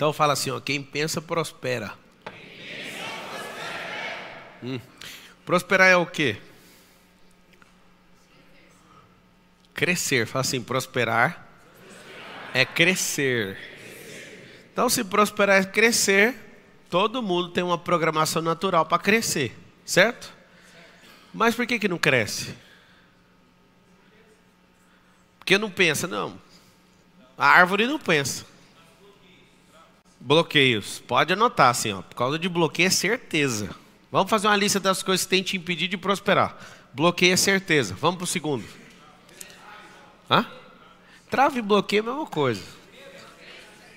Então fala assim, ó, quem pensa prospera. Prosperar é o quê? Crescer. Fala assim, prosperar é crescer. Então se prosperar é crescer, todo mundo tem uma programação natural para crescer, certo? Mas por que não cresce? Porque não pensa, não. A árvore não pensa. Bloqueios. Pode anotar assim, ó. Por causa de bloqueio é certeza. Vamos fazer uma lista das coisas que tem te impedir de prosperar. Bloqueio é certeza. Vamos para o segundo. Hã? Trava e bloqueio é a mesma coisa.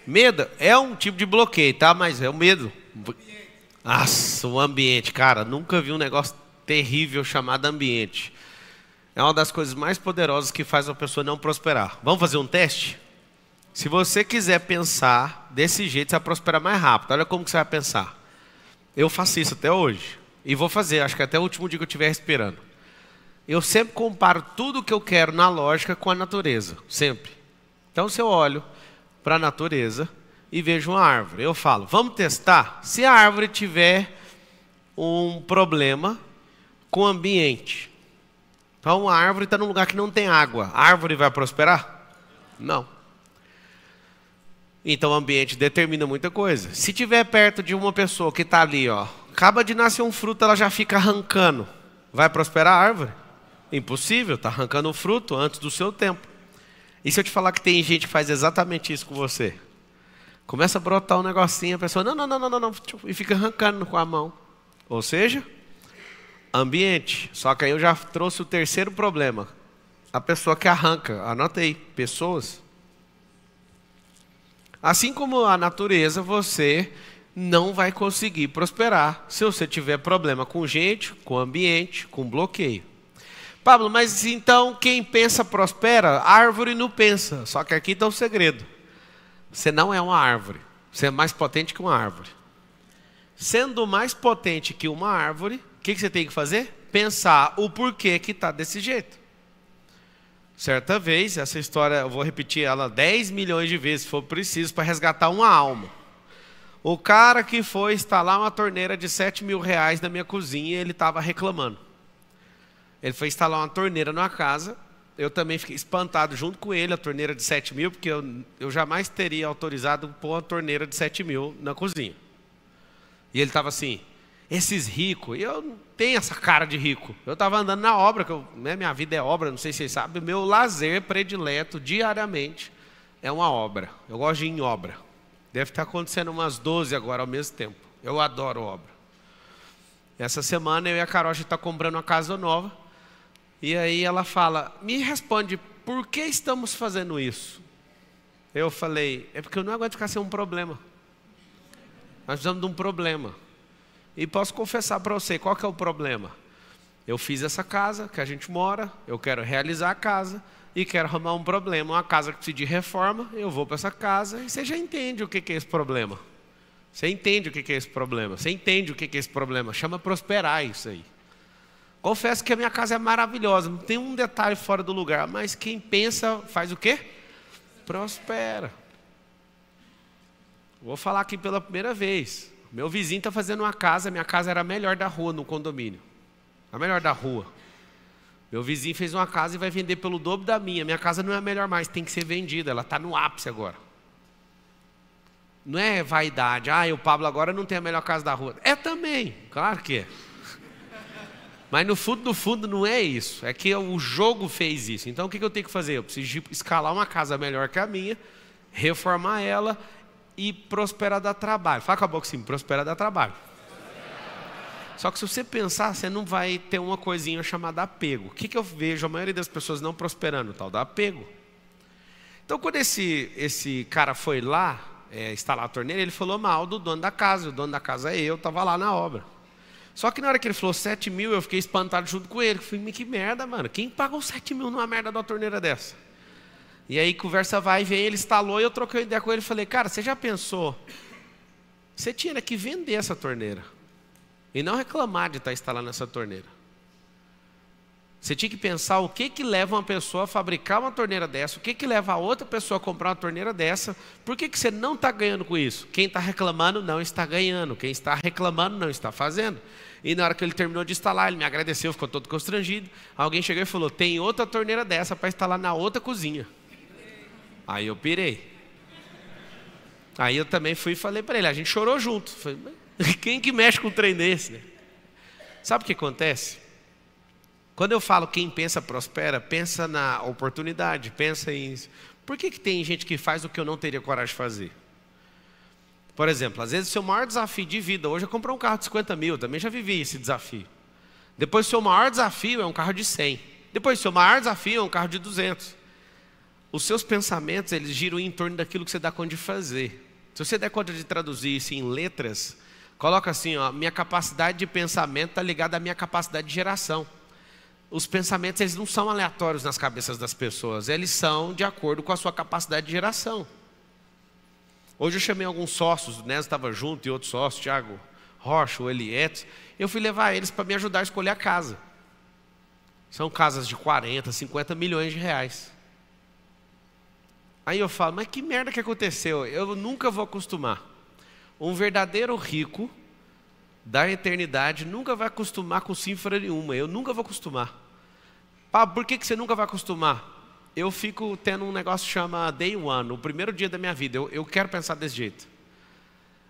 Medo é um tipo de bloqueio, tá? Mas é o medo. Nossa, o ambiente. Cara, nunca vi um negócio terrível chamado ambiente. É uma das coisas mais poderosas que faz a pessoa não prosperar. Vamos fazer um teste? Se você quiser pensar desse jeito, você vai prosperar mais rápido. Olha como que você vai pensar. Eu faço isso até hoje. E vou fazer, acho que até o último dia que eu estiver respirando. Eu sempre comparo tudo que eu quero na lógica com a natureza. Sempre. Então, se eu olho para a natureza e vejo uma árvore, eu falo, vamos testar? Se a árvore tiver um problema com o ambiente. Então, a árvore está num lugar que não tem água. A árvore vai prosperar? Não. Então, o ambiente determina muita coisa. Se tiver perto de uma pessoa que está ali, ó, acaba de nascer um fruto, ela já fica arrancando. Vai prosperar a árvore? Impossível, está arrancando um fruto antes do seu tempo. E se eu te falar que tem gente que faz exatamente isso com você? Começa a brotar um negocinho, a pessoa, não, e fica arrancando com a mão. Ou seja, ambiente. Só que aí eu já trouxe o terceiro problema. A pessoa que arranca, anotei, pessoas. Assim como a natureza, você não vai conseguir prosperar se você tiver problema com gente, com ambiente, com bloqueio. Pablo, mas então quem pensa prospera? A árvore não pensa. Só que aqui está o segredo. Você não é uma árvore. Você é mais potente que uma árvore. Sendo mais potente que uma árvore, o que você tem que fazer? Pensar o porquê que está desse jeito. Certa vez, essa história, eu vou repetir ela 10 milhões de vezes, se for preciso, para resgatar uma alma. O cara que foi instalar uma torneira de 7 mil reais na minha cozinha, ele estava reclamando. Ele foi instalar uma torneira numa casa, eu também fiquei espantado junto com ele, a torneira de 7 mil, porque eu jamais teria autorizado pôr uma torneira de 7 mil na cozinha. E ele estava assim, esses ricos, eu não tenho essa cara de rico. Eu estava andando na obra, minha vida é obra, não sei se vocês sabem, meu lazer predileto diariamente é uma obra. Eu gosto de ir em obra. Deve estar acontecendo umas 12 agora ao mesmo tempo. Eu adoro obra. Essa semana eu e a Carol, a gente está comprando uma casa nova. E aí ela fala, me responde, por que estamos fazendo isso? Eu falei, é porque eu não aguento ficar sem um problema. Nós precisamos de um problema. E posso confessar para você, qual que é o problema? Eu fiz essa casa que a gente mora, eu quero realizar a casa e quero arrumar um problema. Uma casa que precisa de reforma, eu vou para essa casa e você já entende o que é esse problema. Você entende o que é esse problema. Você entende o que é esse problema. Chama prosperar isso aí. Confesso que a minha casa é maravilhosa, não tem um detalhe fora do lugar, mas quem pensa faz o quê? Prospera. Vou falar aqui pela primeira vez. Meu vizinho está fazendo uma casa, minha casa era a melhor da rua no condomínio. A melhor da rua. Meu vizinho fez uma casa e vai vender pelo dobro da minha. Minha casa não é a melhor mais, tem que ser vendida, ela está no ápice agora. Não é vaidade, o Pablo agora não tem a melhor casa da rua. É também, claro que é. Mas no fundo não é isso. É que o jogo fez isso. Então o que eu tenho que fazer? Eu preciso escalar uma casa melhor que a minha, reformar ela e prosperar dá trabalho. Fala com a boca assim, prosperar dá trabalho. Só que se você pensar, você não vai ter uma coisinha chamada apego. O que eu vejo a maioria das pessoas não prosperando? Tal da apego. Então quando esse cara foi lá instalar a torneira, ele falou mal do dono da casa. O dono da casa é eu, estava lá na obra. Só que na hora que ele falou 7 mil, eu fiquei espantado junto com ele. Eu falei, que merda, mano. Quem pagou 7 mil numa merda de uma torneira dessa? E aí conversa vai e vem, ele instalou e eu troquei ideia com ele. Falei, cara, você já pensou? Você tinha que vender essa torneira. E não reclamar de estar instalando essa torneira. Você tinha que pensar o que leva uma pessoa a fabricar uma torneira dessa, o que leva a outra pessoa a comprar uma torneira dessa, por que você não está ganhando com isso? Quem está reclamando não está ganhando, quem está reclamando não está fazendo. E na hora que ele terminou de instalar, ele me agradeceu, ficou todo constrangido. Alguém chegou e falou, tem outra torneira dessa para instalar na outra cozinha. Aí eu pirei. Aí eu também fui e falei para ele, a gente chorou junto. Falei, quem que mexe com um trem desse, né? Sabe o que acontece? Quando eu falo quem pensa prospera, pensa na oportunidade, pensa em... Por que tem gente que faz o que eu não teria coragem de fazer? Por exemplo, às vezes o seu maior desafio de vida hoje é comprar um carro de 50 mil, eu também já vivi esse desafio. Depois o seu maior desafio é um carro de 100. Depois o seu maior desafio é um carro de 200. Os seus pensamentos, eles giram em torno daquilo que você dá conta de fazer. Se você der conta de traduzir isso em letras, coloca assim, ó, minha capacidade de pensamento está ligada à minha capacidade de geração. Os pensamentos, eles não são aleatórios nas cabeças das pessoas, eles são de acordo com a sua capacidade de geração. Hoje eu chamei alguns sócios, o Nes estava junto e outros sócios, Thiago Rocha, o Elietes, eu fui levar eles para me ajudar a escolher a casa. São casas de 40, 50 milhões de reais. Aí eu falo, mas que merda que aconteceu? Eu nunca vou acostumar. Um verdadeiro rico da eternidade nunca vai acostumar com cifra nenhuma. Eu nunca vou acostumar. Por que você nunca vai acostumar? Eu fico tendo um negócio que chama Day One, o primeiro dia da minha vida. Eu quero pensar desse jeito.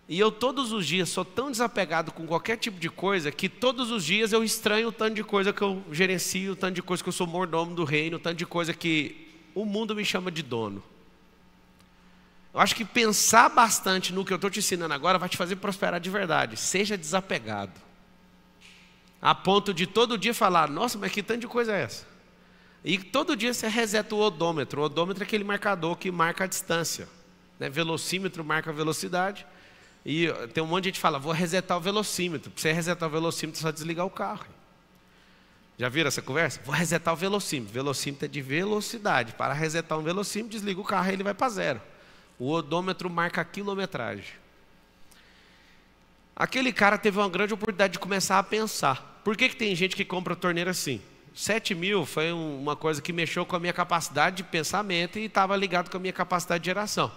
E eu todos os dias sou tão desapegado com qualquer tipo de coisa que todos os dias eu estranho o tanto de coisa que eu gerencio, o tanto de coisa que eu sou mordomo do reino, o tanto de coisa que o mundo me chama de dono. Eu acho que pensar bastante no que eu estou te ensinando agora vai te fazer prosperar de verdade. Seja desapegado. A ponto de todo dia falar, nossa, mas que tanto de coisa é essa? E todo dia você reseta o odômetro. O odômetro é aquele marcador que marca a distância. Né? Velocímetro marca a velocidade. E tem um monte de gente que fala, vou resetar o velocímetro. Para você resetar o velocímetro, é só desligar o carro. Já viram essa conversa? Vou resetar o velocímetro. Velocímetro é de velocidade. Para resetar um velocímetro, desliga o carro e ele vai para zero. O odômetro marca a quilometragem. Aquele cara teve uma grande oportunidade de começar a pensar. Por que tem gente que compra torneira assim? 7 mil foi uma coisa que mexeu com a minha capacidade de pensamento e estava ligado com a minha capacidade de geração.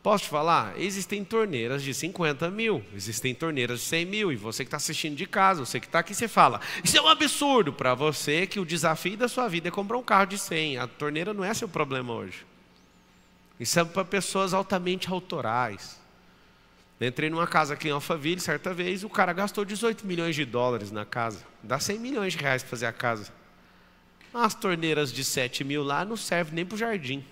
Posso te falar? Existem torneiras de 50 mil, existem torneiras de 100 mil. E você que está assistindo de casa, você que está aqui, você fala, isso é um absurdo para você que o desafio da sua vida é comprar um carro de 100. A torneira não é seu problema hoje. Isso é para pessoas altamente autorais. Entrei numa casa aqui em Alphaville, certa vez, o cara gastou 18 milhões de dólares na casa. Dá 100 milhões de reais para fazer a casa. As torneiras de 7 mil lá não servem nem para o jardim.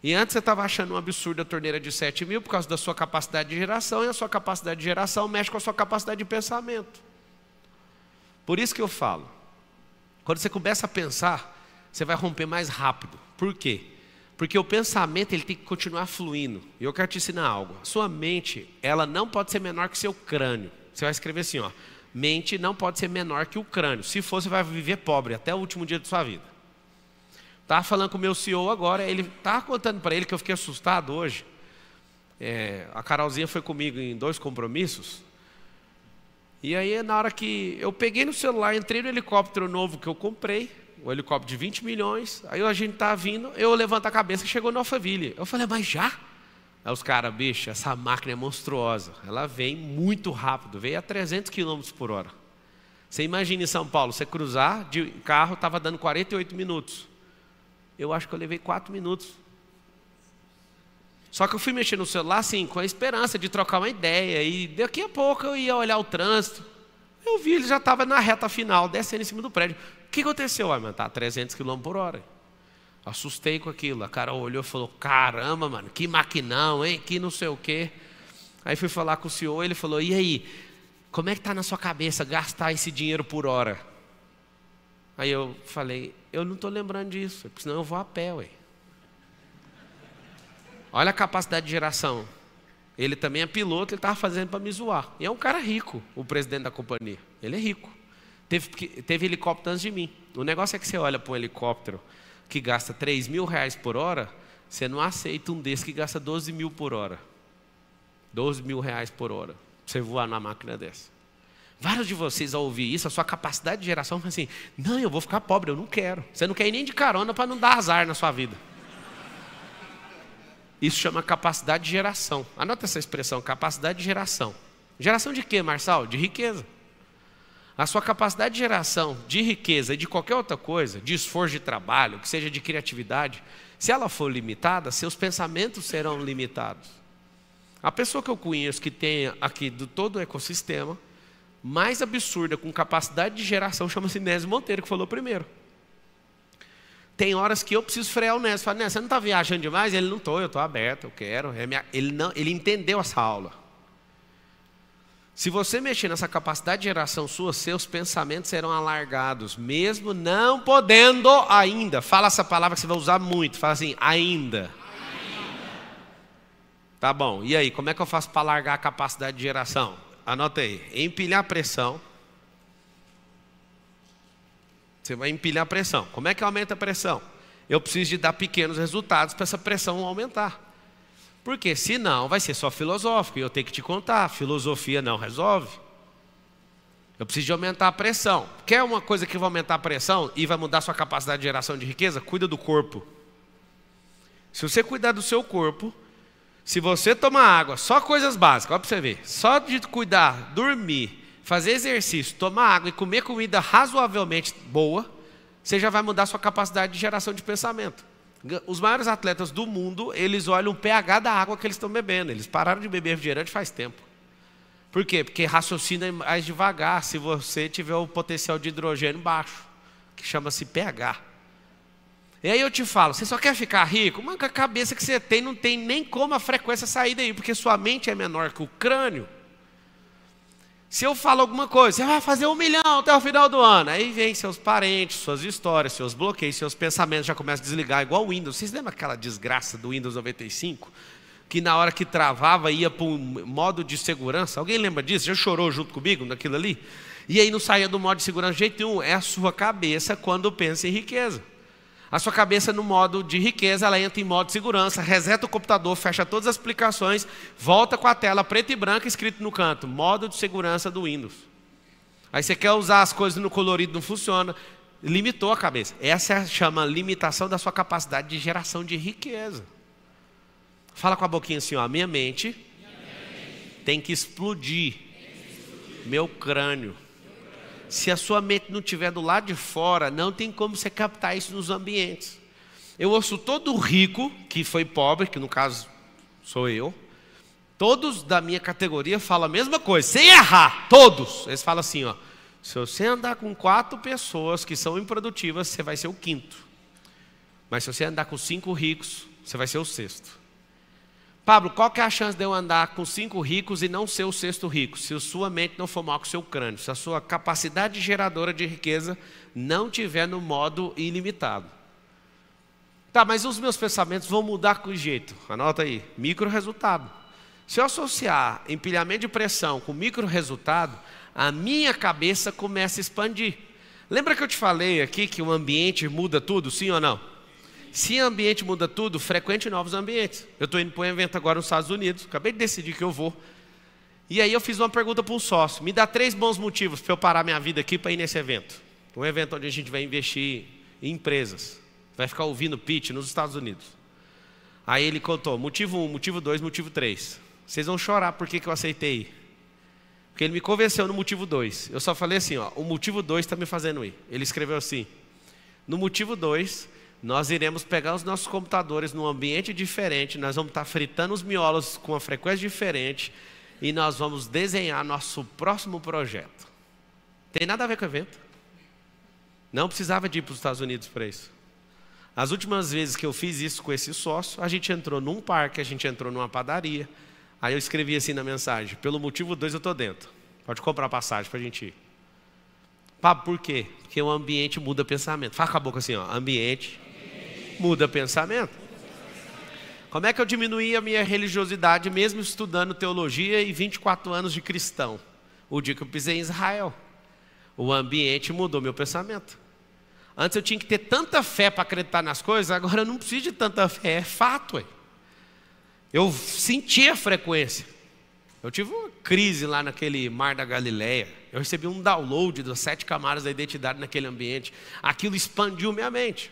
E antes você estava achando um absurdo a torneira de 7 mil por causa da sua capacidade de geração, e a sua capacidade de geração mexe com a sua capacidade de pensamento. Por isso que eu falo, quando você começa a pensar, você vai romper mais rápido. Por quê? Porque o pensamento ele tem que continuar fluindo. E eu quero te ensinar algo. Sua mente, ela não pode ser menor que seu crânio. Você vai escrever assim, ó. Mente não pode ser menor que o crânio. Se for, você vai viver pobre até o último dia de sua vida. Estava falando com o meu CEO agora, ele estava contando para ele que eu fiquei assustado hoje. A Carolzinha foi comigo em 2 compromissos. E aí, na hora que eu peguei no celular, entrei no helicóptero novo que eu comprei, o helicóptero de 20 milhões, aí a gente tá vindo, eu levanto a cabeça e chegou no Alphaville. Eu falei, mas já? Aí os caras, bicho, essa máquina é monstruosa. Ela vem muito rápido, veio a 300 km por hora. Você imagina em São Paulo, você cruzar de carro, estava dando 48 minutos. Eu acho que eu levei 4 minutos. Só que eu fui mexer no celular, assim, com a esperança de trocar uma ideia. E daqui a pouco eu ia olhar o trânsito. Eu vi, ele já estava na reta final, descendo em cima do prédio. O que aconteceu? Mano, tá a 300 km por hora. Assustei com aquilo. A cara olhou e falou, caramba, mano, que maquinão, hein? Que não sei o quê. Aí fui falar com o senhor, ele falou, e aí? Como é que está na sua cabeça gastar esse dinheiro por hora? Aí eu falei, eu não estou lembrando disso, porque senão eu vou a pé, ué. Olha a capacidade de geração. Ele também é piloto, ele estava fazendo para me zoar. E é um cara rico, o presidente da companhia. Ele é rico. Teve helicóptero antes de mim. O negócio é que você olha para um helicóptero que gasta 3 mil reais por hora, você não aceita um desse que gasta 12 mil por hora. 12 mil reais por hora. Pra você voar na máquina dessa. Vários de vocês, ao ouvir isso, a sua capacidade de geração foi assim: não, eu vou ficar pobre, eu não quero. Você não quer ir nem de carona para não dar azar na sua vida. Isso chama capacidade de geração. Anota essa expressão, capacidade de geração. Geração de quê, Marçal? De riqueza. A sua capacidade de geração de riqueza e de qualquer outra coisa, de esforço de trabalho, que seja de criatividade, se ela for limitada, seus pensamentos serão limitados. A pessoa que eu conheço que tem aqui do todo o ecossistema mais absurda, com capacidade de geração, chama-se Nésio Monteiro, que falou primeiro. Tem horas que eu preciso frear o Nésio. Falo: Nésio, você não está viajando demais? Ele: não estou, eu estou aberto, eu quero. Ele entendeu essa aula. Se você mexer nessa capacidade de geração sua, seus pensamentos serão alargados, mesmo não podendo ainda. Fala essa palavra que você vai usar muito. Fala assim: ainda. Tá bom, e aí, como é que eu faço para alargar a capacidade de geração? Anota aí: empilhar pressão. Você vai empilhar a pressão. Como é que aumenta a pressão? Eu preciso de dar pequenos resultados para essa pressão aumentar. Porque senão vai ser só filosófico e eu tenho que te contar. Filosofia não resolve. Eu preciso de aumentar a pressão. Quer uma coisa que vai aumentar a pressão e vai mudar a sua capacidade de geração de riqueza? Cuida do corpo. Se você cuidar do seu corpo, se você tomar água, só coisas básicas, olha para você ver. Só de cuidar, dormir, fazer exercício, tomar água e comer comida razoavelmente boa, você já vai mudar a sua capacidade de geração de pensamento. Os maiores atletas do mundo, eles olham o pH da água que eles estão bebendo. Eles pararam de beber refrigerante faz tempo. Por quê? Porque raciocina mais devagar se você tiver o potencial de hidrogênio baixo, que chama-se pH. E aí eu te falo: você só quer ficar rico? Mas com a cabeça que você tem, não tem nem como a frequência sair daí, porque sua mente é menor que o crânio. Se eu falo alguma coisa: você vai fazer 1 milhão até o final do ano. Aí vem seus parentes, suas histórias, seus bloqueios, seus pensamentos já começam a desligar, igual o Windows. Vocês lembram aquela desgraça do Windows 95? Que na hora que travava ia para um modo de segurança? Alguém lembra disso? Já chorou junto comigo naquilo ali? E aí não saía do modo de segurança de jeito nenhum. É a sua cabeça quando pensa em riqueza. A sua cabeça no modo de riqueza, ela entra em modo de segurança, reseta o computador, fecha todas as aplicações, volta com a tela preta e branca escrito no canto: modo de segurança do Windows. Aí você quer usar as coisas no colorido, não funciona. Limitou a cabeça. Essa chama limitação da sua capacidade de geração de riqueza. Fala com a boquinha assim: ó, a minha mente tem que explodir meu crânio. Se a sua mente não estiver do lado de fora, não tem como você captar isso nos ambientes. Eu ouço todo rico que foi pobre, que no caso sou eu, todos da minha categoria falam a mesma coisa, sem errar, todos. Eles falam assim: ó, se você andar com 4 pessoas que são improdutivas, você vai ser o 5º. Mas se você andar com 5 ricos, você vai ser o 6º. Pablo, qual que é a chance de eu andar com 5 ricos e não ser o 6º rico? Se a sua mente não for mal com o seu crânio, se a sua capacidade geradora de riqueza não estiver no modo ilimitado. Tá, mas os meus pensamentos vão mudar com jeito. Anota aí: micro resultado. Se eu associar empilhamento de pressão com micro resultado, a minha cabeça começa a expandir. Lembra que eu te falei aqui que o ambiente muda tudo, sim ou não? Se o ambiente muda tudo, frequente novos ambientes. Eu estou indo para um evento agora nos Estados Unidos, acabei de decidir que eu vou. E aí eu fiz uma pergunta para um sócio: me dá 3 bons motivos para eu parar minha vida aqui para ir nesse evento. Um evento onde a gente vai investir em empresas. Vai ficar ouvindo pitch nos Estados Unidos. Aí ele contou: motivo 1, motivo 2, motivo 3. Vocês vão chorar por que eu aceitei ir. Porque ele me convenceu no motivo 2. Eu só falei assim: ó, o motivo 2 está me fazendo ir. Ele escreveu assim: no motivo 2... nós iremos pegar os nossos computadores num ambiente diferente, nós vamos estar fritando os miolos com uma frequência diferente e nós vamos desenhar nosso próximo projeto. Tem nada a ver com o evento. Não precisava de ir para os Estados Unidos para isso. As últimas vezes que eu fiz isso com esse sócio, a gente entrou num parque, a gente entrou numa padaria. Aí eu escrevi assim na mensagem: pelo motivo 2 eu estou dentro. Pode comprar passagem para a gente ir. Pá, por quê? Porque o ambiente muda pensamento. Fala com a boca assim, ó: ambiente muda pensamento. Como é que eu diminuí a minha religiosidade mesmo estudando teologia e 24 anos de cristão? O dia que eu pisei em Israel. O ambiente mudou meu pensamento. Antes eu tinha que ter tanta fé para acreditar nas coisas, agora eu não preciso de tanta fé, é fato. Eu senti a frequência. Eu tive uma crise lá naquele mar da Galileia. Eu recebi um download das 7 camadas da identidade naquele ambiente. Aquilo expandiu minha mente.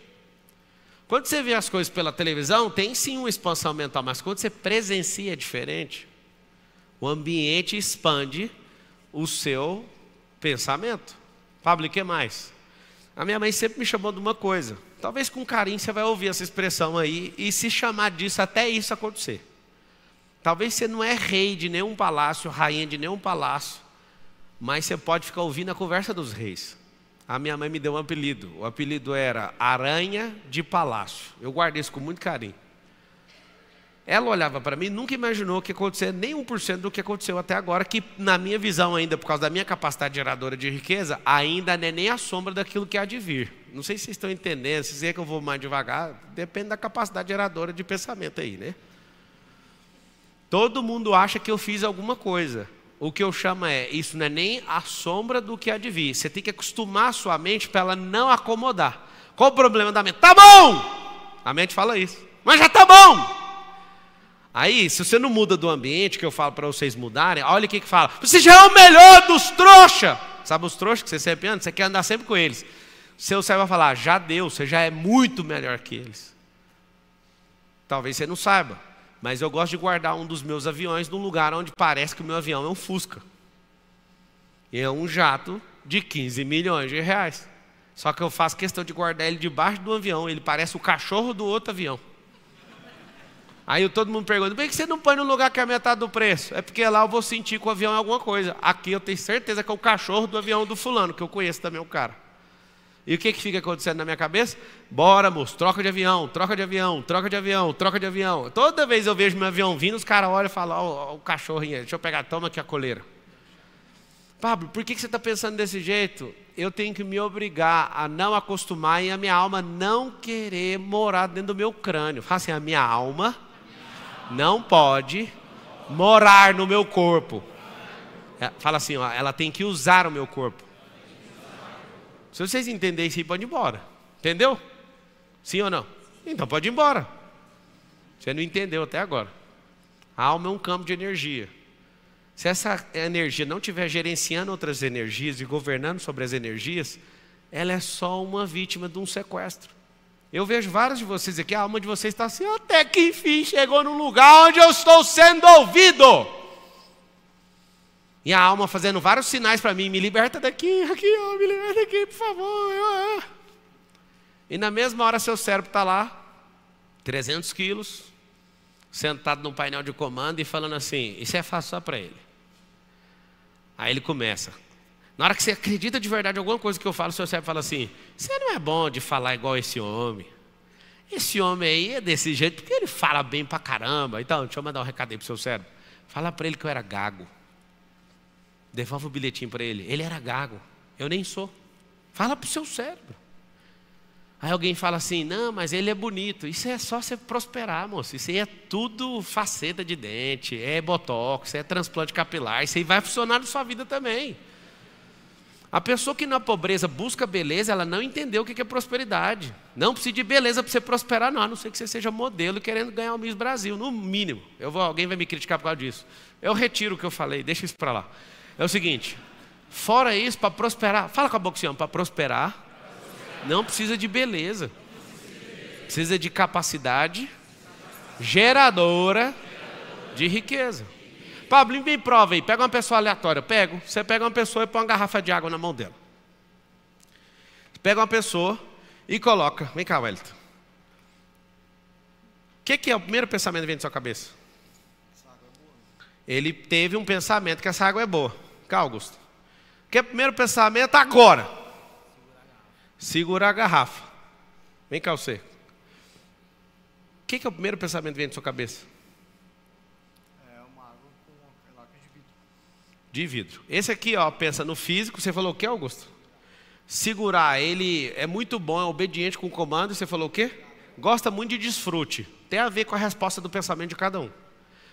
Quando você vê as coisas pela televisão, tem sim uma expansão mental, mas quando você presencia é diferente. O ambiente expande o seu pensamento. Pablo, e o que mais? A minha mãe sempre me chamou de uma coisa. Talvez com carinho você vai ouvir essa expressão aí e se chamar disso até isso acontecer. Talvez você não é rei de nenhum palácio, rainha de nenhum palácio, mas você pode ficar ouvindo a conversa dos reis. A minha mãe me deu um apelido. O apelido era Aranha de Palácio. Eu guardei isso com muito carinho. Ela olhava para mim e nunca imaginou que ia acontecer nem 1% do que aconteceu até agora, que na minha visão ainda, por causa da minha capacidade geradora de riqueza, ainda não é nem a sombra daquilo que há de vir. Não sei se vocês estão entendendo, se é que eu vou mais devagar, depende da capacidade geradora de pensamento aí, né? Todo mundo acha que eu fiz alguma coisa. O que eu chamo isso não é nem a sombra do que há de vir. Você tem que acostumar a sua mente para ela não acomodar. Qual o problema da mente? Tá bom! A mente fala isso. Mas já tá bom! Aí, se você não muda do ambiente, que eu falo para vocês mudarem, olha o que fala. Você já é o melhor dos trouxas. Sabe os trouxas que você sempre anda? Você quer andar sempre com eles. Seu cérebro vai falar, já deu, você já é muito melhor que eles. Talvez você não saiba. Mas eu gosto de guardar um dos meus aviões num lugar onde parece que o meu avião é um Fusca. E é um jato de 15 milhões de reais. Só que eu faço questão de guardar ele debaixo do avião. Ele parece o cachorro do outro avião. Aí todo mundo pergunta, por que você não põe no lugar que é a metade do preço? É porque lá eu vou sentir que o avião é alguma coisa. Aqui eu tenho certeza que é o cachorro do avião do fulano, que eu conheço também o cara. E o que fica acontecendo na minha cabeça? Bora, moço, troca de avião, troca de avião, troca de avião, troca de avião. Toda vez eu vejo meu avião vindo, os caras olham e falam, ó, o cachorrinho, deixa eu pegar, toma aqui a coleira. Pablo, por que você está pensando desse jeito? Eu tenho que me obrigar a não acostumar e a minha alma não querer morar dentro do meu crânio. Fala assim, a minha alma não pode morar no meu corpo. Fala assim, ó, ela tem que usar o meu corpo. Se vocês entenderem isso, pode ir embora. Entendeu? Sim ou não? Então pode ir embora. Você não entendeu até agora. A alma é um campo de energia. Se essa energia não estiver gerenciando outras energias e governando sobre as energias, ela é só uma vítima de um sequestro. Eu vejo vários de vocês aqui, a alma de vocês está assim, até que enfim chegou num lugar onde eu estou sendo ouvido. E a alma fazendo vários sinais para mim, me liberta daqui, aqui, ó, me liberta daqui, por favor. E na mesma hora seu cérebro está lá, 300 quilos, sentado num painel de comando e falando assim, isso é fácil só para ele. Aí ele começa. Na hora que você acredita de verdade em alguma coisa que eu falo, seu cérebro fala assim, você não é bom de falar igual esse homem. Esse homem aí é desse jeito, porque ele fala bem pra caramba. Então, deixa eu mandar um recado aí pro seu cérebro. Fala para ele que eu era gago. Devolve o bilhetinho para ele. Ele era gago, eu nem sou. Fala para o seu cérebro. Aí alguém fala assim, não, mas ele é bonito. Isso é só você prosperar, moço. Isso aí é tudo faceta de dente, é botox, é transplante capilar. Isso aí vai funcionar na sua vida também. A pessoa que na pobreza busca beleza, ela não entendeu o que é prosperidade. Não precisa de beleza para você prosperar, não. A não ser que você seja modelo querendo ganhar o Miss Brasil, no mínimo. Alguém vai me criticar por causa disso. Eu retiro o que eu falei, deixa isso para lá. É o seguinte, fora isso, para prosperar, fala com a boca assim, para prosperar, não precisa de beleza, precisa de capacidade geradora de riqueza. Pablo, me prova aí, pega uma pessoa aleatória, você pega uma pessoa e põe uma garrafa de água na mão dela. Pega uma pessoa e coloca, vem cá, Wellington. O que é o primeiro pensamento que vem na sua cabeça? Ele teve um pensamento que essa água é boa. Cá, Augusto. Que é o primeiro pensamento agora? Segurar a garrafa. Vem cá você. O que é o primeiro pensamento que vem na sua cabeça? É uma água com laca de vidro. De vidro. Esse aqui, ó, pensa no físico. Você falou o que, Augusto? Segurar. Ele é muito bom, é obediente com o comando. Você falou o quê? Gosta muito de desfrute. Tem a ver com a resposta do pensamento de cada um.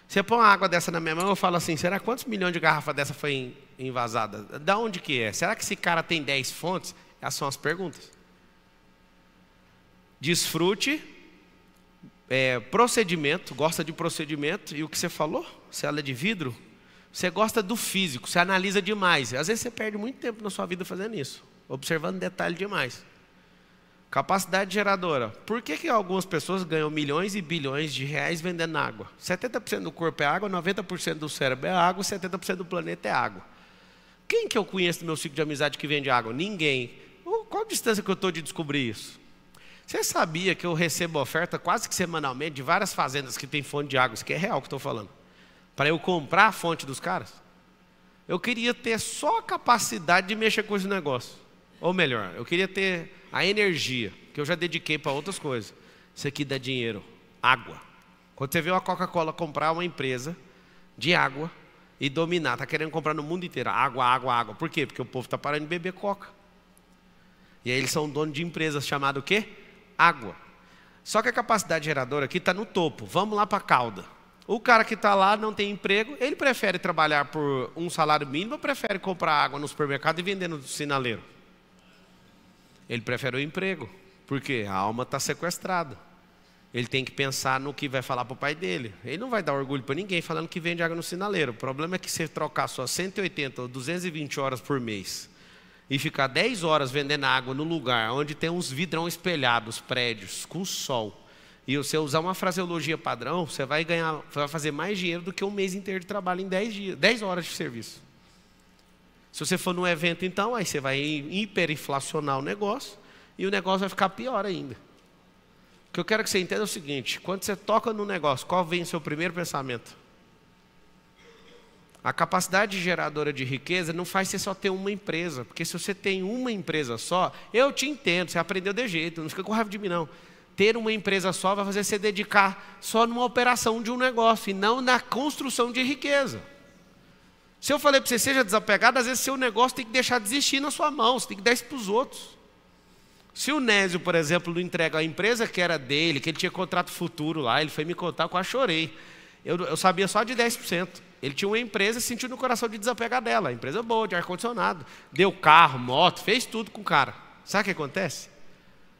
Você põe uma água dessa na minha mão, eu falo assim, será quantos milhões de garrafas dessa foi invasada? Da onde que é? Será que esse cara tem 10 fontes? Essas são as perguntas. Desfrute, procedimento, gosta de procedimento, e o que você falou? Se ela é de vidro, Você gosta do físico, você analisa demais. Às vezes você perde muito tempo na sua vida fazendo isso, observando detalhe demais. Capacidade geradora. Por que algumas pessoas ganham milhões e bilhões de reais vendendo água? 70% do corpo é água, 90% do cérebro é água, 70% do planeta é água. Quem que eu conheço no meu ciclo de amizade que vende água? Ninguém. Qual a distância que eu estou de descobrir isso? Você sabia que eu recebo oferta quase que semanalmente de várias fazendas que tem fonte de água? Isso que é real que eu estou falando. Para eu comprar a fonte dos caras? Eu queria ter só a capacidade de mexer com esse negócio. Ou melhor, eu queria ter a energia, que eu já dediquei para outras coisas. Isso aqui dá dinheiro. Água. Quando você vê a Coca-Cola comprar uma empresa de água e dominar, está querendo comprar no mundo inteiro. Água, água, água. Por quê? Porque o povo está parando de beber Coca. E aí eles são donos de empresas chamadas o quê? Água. Só que a capacidade geradora aqui está no topo. Vamos lá para a cauda. O cara que está lá não tem emprego, ele prefere trabalhar por um salário mínimo ou prefere comprar água no supermercado e vender no sinaleiro? Ele prefere o emprego, porque a alma está sequestrada. Ele tem que pensar no que vai falar para o pai dele. Ele não vai dar orgulho para ninguém falando que vende água no sinaleiro. O problema é que se trocar só 180 ou 220 horas por mês e ficar 10 horas vendendo água no lugar onde tem uns vidrão espelhados, prédios, com sol, e você usar uma fraseologia padrão, você vai fazer mais dinheiro do que um mês inteiro de trabalho em 10 horas de serviço. Se você for num evento, então, aí você vai hiperinflacionar o negócio e o negócio vai ficar pior ainda. O que eu quero que você entenda é o seguinte: quando você toca no negócio, qual vem o seu primeiro pensamento? A capacidade geradora de riqueza não faz você só ter uma empresa, porque se você tem uma empresa só, eu te entendo, você aprendeu de jeito, não fica com raiva de mim não. Ter uma empresa só vai fazer você dedicar só numa operação de um negócio e não na construção de riqueza. Se eu falei para você, seja desapegado, às vezes seu negócio tem que deixar de existir na sua mão, você tem que dar isso para os outros. Se o Nésio, por exemplo, não entrega a empresa que era dele, que ele tinha contrato futuro lá, ele foi me contar, eu quase chorei. Eu sabia só de 10%. Ele tinha uma empresa e sentiu no coração de desapegar dela. Empresa boa, de ar-condicionado. Deu carro, moto, fez tudo com o cara. Sabe o que acontece?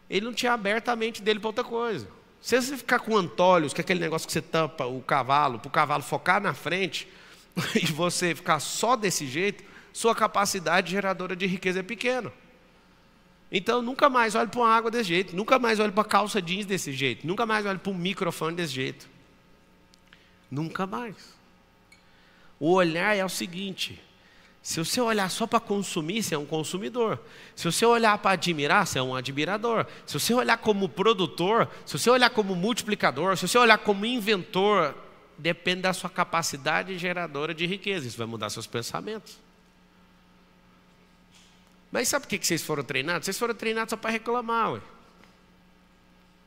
Ele não tinha aberto a mente dele para outra coisa. Se você ficar com antolhos, que é aquele negócio que você tampa o cavalo, para o cavalo focar na frente, e você ficar só desse jeito, sua capacidade geradora de riqueza é pequena. Então nunca mais olhe para uma água desse jeito, nunca mais olhe para calça jeans desse jeito, nunca mais olhe para um microfone desse jeito. Nunca mais. O olhar é o seguinte: se você olhar só para consumir, você é um consumidor. Se você olhar para admirar, você é um admirador. Se você olhar como produtor, se você olhar como multiplicador, se você olhar como inventor, depende da sua capacidade geradora de riqueza. Isso vai mudar seus pensamentos. Mas sabe por que vocês foram treinados? Vocês foram treinados só para reclamar, ué.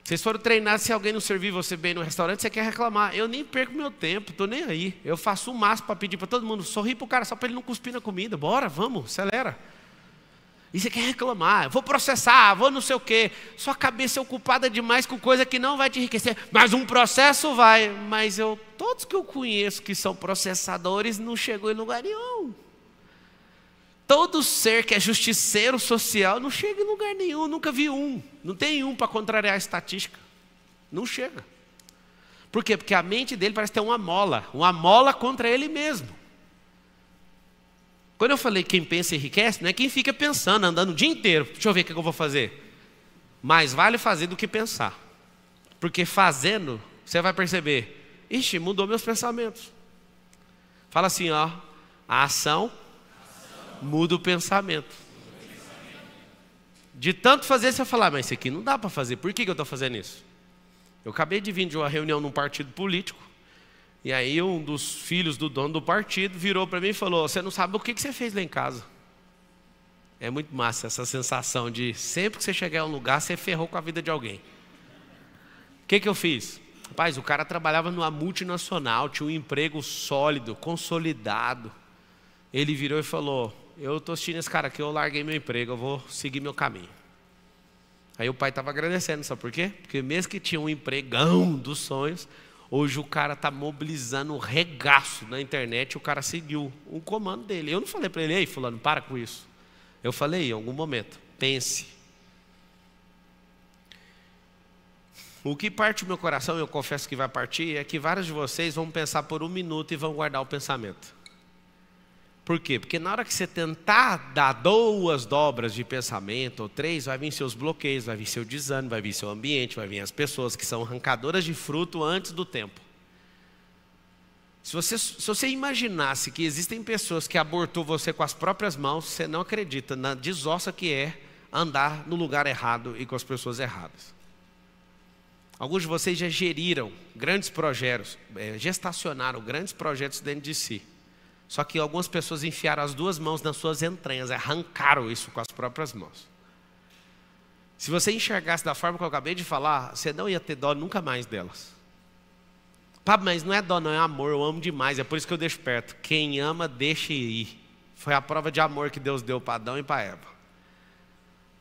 Vocês foram treinados, se alguém não servir você bem no restaurante, você quer reclamar. Eu nem perco meu tempo, estou nem aí. Eu faço o máximo para pedir para todo mundo, sorrir para o cara só para ele não cuspir na comida. Bora, vamos, acelera. E você quer reclamar, vou processar, vou não sei o quê. Sua cabeça é ocupada demais com coisa que não vai te enriquecer. Mas um processo vai. Mas todos que eu conheço que são processadores não chegou em lugar nenhum. Todo ser que é justiceiro social não chega em lugar nenhum, nunca vi um. Não tem um para contrariar a estatística. Não chega. Por quê? Porque a mente dele parece ter uma mola contra ele mesmo. Quando eu falei quem pensa enriquece, não é quem fica pensando, andando o dia inteiro. Deixa eu ver o que eu vou fazer. Mais vale fazer do que pensar. Porque fazendo, você vai perceber, ixi, mudou meus pensamentos. Fala assim, ó, a ação muda o pensamento. De tanto fazer, você vai falar, mas isso aqui não dá para fazer. Por que eu estou fazendo isso? Eu acabei de vir de uma reunião num partido político, e aí um dos filhos do dono do partido virou para mim e falou, você não sabe o que você fez lá em casa. É muito massa essa sensação de sempre que você chegar em um lugar, você ferrou com a vida de alguém. O que eu fiz? Rapaz, o cara trabalhava numa multinacional, tinha um emprego sólido, consolidado. Ele virou e falou, eu estou assistindo esse cara aqui, eu larguei meu emprego, eu vou seguir meu caminho. Aí o pai estava agradecendo, sabe por quê? Porque mesmo que tinha um empregão dos sonhos, hoje o cara está mobilizando um regaço na internet, o cara seguiu um comando dele. Eu não falei para ele, ei fulano, para com isso. Eu falei em algum momento, pense. O que parte do meu coração, eu confesso que vai partir, é que vários de vocês vão pensar por um minuto e vão guardar o pensamento. Por quê? Porque na hora que você tentar dar 2 dobras de pensamento, ou 3, vai vir seus bloqueios, vai vir seu desânimo, vai vir seu ambiente, vai vir as pessoas que são arrancadoras de fruto antes do tempo. Se você imaginasse que existem pessoas que abortou você com as próprias mãos, você não acredita na desossa que é andar no lugar errado e com as pessoas erradas. Alguns de vocês já geriram grandes projetos, gestacionaram grandes projetos dentro de si. Só que algumas pessoas enfiaram as 2 mãos nas suas entranhas, arrancaram isso com as próprias mãos. Se você enxergasse da forma que eu acabei de falar, você não ia ter dó nunca mais delas. Pablo, mas não é dó, não, é amor, eu amo demais, é por isso que eu deixo perto. Quem ama, deixa ir. Foi a prova de amor que Deus deu para Adão e para Eva.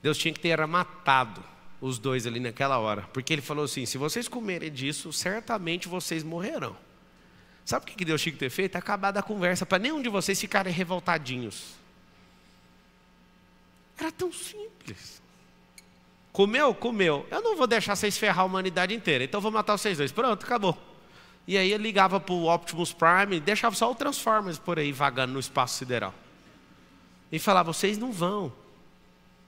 Deus tinha que ter matado os 2 ali naquela hora, porque Ele falou assim, se vocês comerem disso, certamente vocês morrerão. Sabe o que Deus tinha que ter feito? Acabar da conversa, para nenhum de vocês ficarem revoltadinhos. Era tão simples. Comeu? Comeu. Eu não vou deixar vocês ferrar a humanidade inteira, então eu vou matar vocês 2. Pronto, acabou. E aí ele ligava para o Optimus Prime e deixava só o Transformers por aí vagando no espaço sideral. E falava, vocês não vão.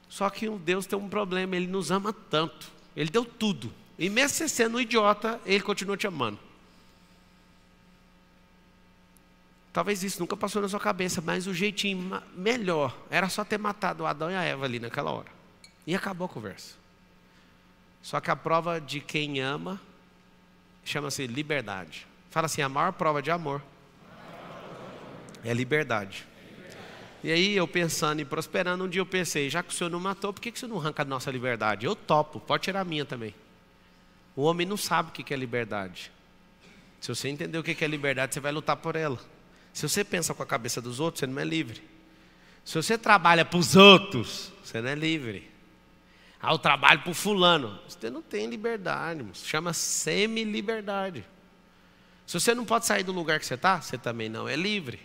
Só que Deus tem um problema, Ele nos ama tanto. Ele deu tudo. E mesmo você sendo um idiota, Ele continua te amando. Talvez isso nunca passou na sua cabeça, mas o jeitinho melhor era só ter matado o Adão e a Eva ali naquela hora. E acabou a conversa. Só que a prova de quem ama chama-se liberdade. Fala assim, a maior prova de amor é liberdade. E aí eu pensando e prosperando, um dia eu pensei, já que o Senhor não matou, por que o Senhor não arranca a nossa liberdade? Eu topo, pode tirar a minha também. O homem não sabe o que é liberdade. Se você entender o que é liberdade, você vai lutar por ela. Se você pensa com a cabeça dos outros, você não é livre. Se você trabalha para os outros, você não é livre. Eu trabalho para o fulano. Você não tem liberdade, irmão. Chama semi-liberdade. Se você não pode sair do lugar que você está, você também não é livre.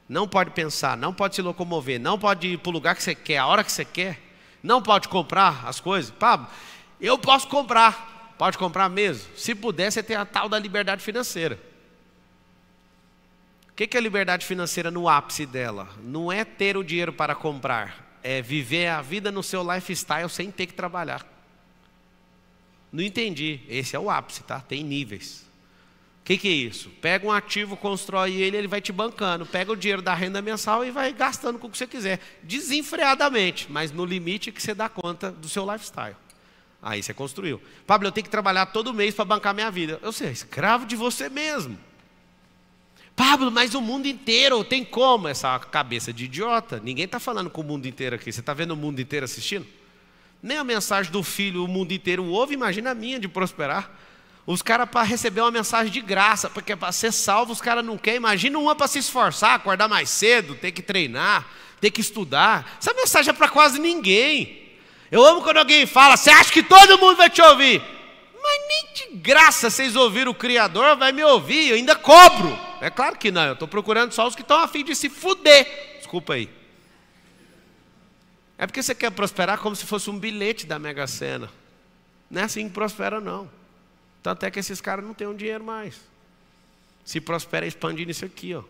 Não pode pensar, não pode se locomover, não pode ir para o lugar que você quer, a hora que você quer. Não pode comprar as coisas. Pablo, eu posso comprar. Pode comprar mesmo. Se puder, você tem a tal da liberdade financeira. O que é a liberdade financeira no ápice dela? Não é ter o dinheiro para comprar, é viver a vida no seu lifestyle sem ter que trabalhar. Não entendi, esse é o ápice, tá? Tem níveis. O que é isso? Pega um ativo, constrói ele, ele vai te bancando. Pega o dinheiro da renda mensal e vai gastando com o que você quiser. Desenfreadamente, mas no limite que você dá conta do seu lifestyle. Aí você construiu. Pablo, eu tenho que trabalhar todo mês para bancar minha vida. Eu sei, escravo de você mesmo. Pablo, mas o mundo inteiro tem como? Essa cabeça de idiota. Ninguém está falando com o mundo inteiro aqui. Você está vendo o mundo inteiro assistindo? Nem a mensagem do filho o mundo inteiro ouve, imagina a minha de prosperar. Os caras para receber uma mensagem de graça, porque para ser salvo os caras não querem. Imagina uma para se esforçar, acordar mais cedo, ter que treinar, ter que estudar. Essa mensagem é para quase ninguém. Eu amo quando alguém fala, você acha que todo mundo vai te ouvir? Mas nem de graça vocês ouviram o Criador, vai me ouvir, eu ainda cobro. É claro que não, eu estou procurando só os que estão a fim de se fuder. Desculpa aí. É porque você quer prosperar como se fosse um bilhete da Mega Sena. Não é assim que prospera, não. Tanto é que esses caras não têm um dinheiro mais. Se prospera expandindo isso aqui, ó.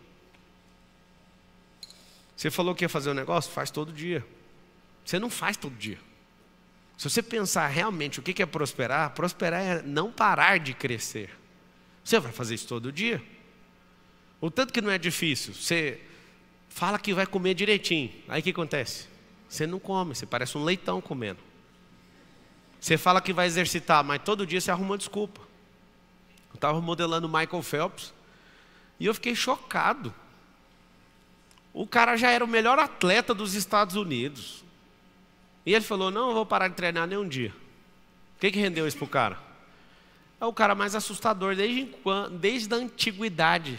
Você falou que ia fazer um negócio? Faz todo dia. Você não faz todo dia. Se você pensar realmente o que é prosperar, prosperar é não parar de crescer. Você vai fazer isso todo dia. O tanto que não é difícil. Você fala que vai comer direitinho. Aí o que acontece? Você não come, você parece um leitão comendo. Você fala que vai exercitar, mas todo dia você arruma uma desculpa. Eu estava modelando o Michael Phelps e eu fiquei chocado. O cara já era o melhor atleta dos Estados Unidos. E ele falou, não, eu vou parar de treinar nem um dia. O que rendeu isso para o cara? É o cara mais assustador desde a antiguidade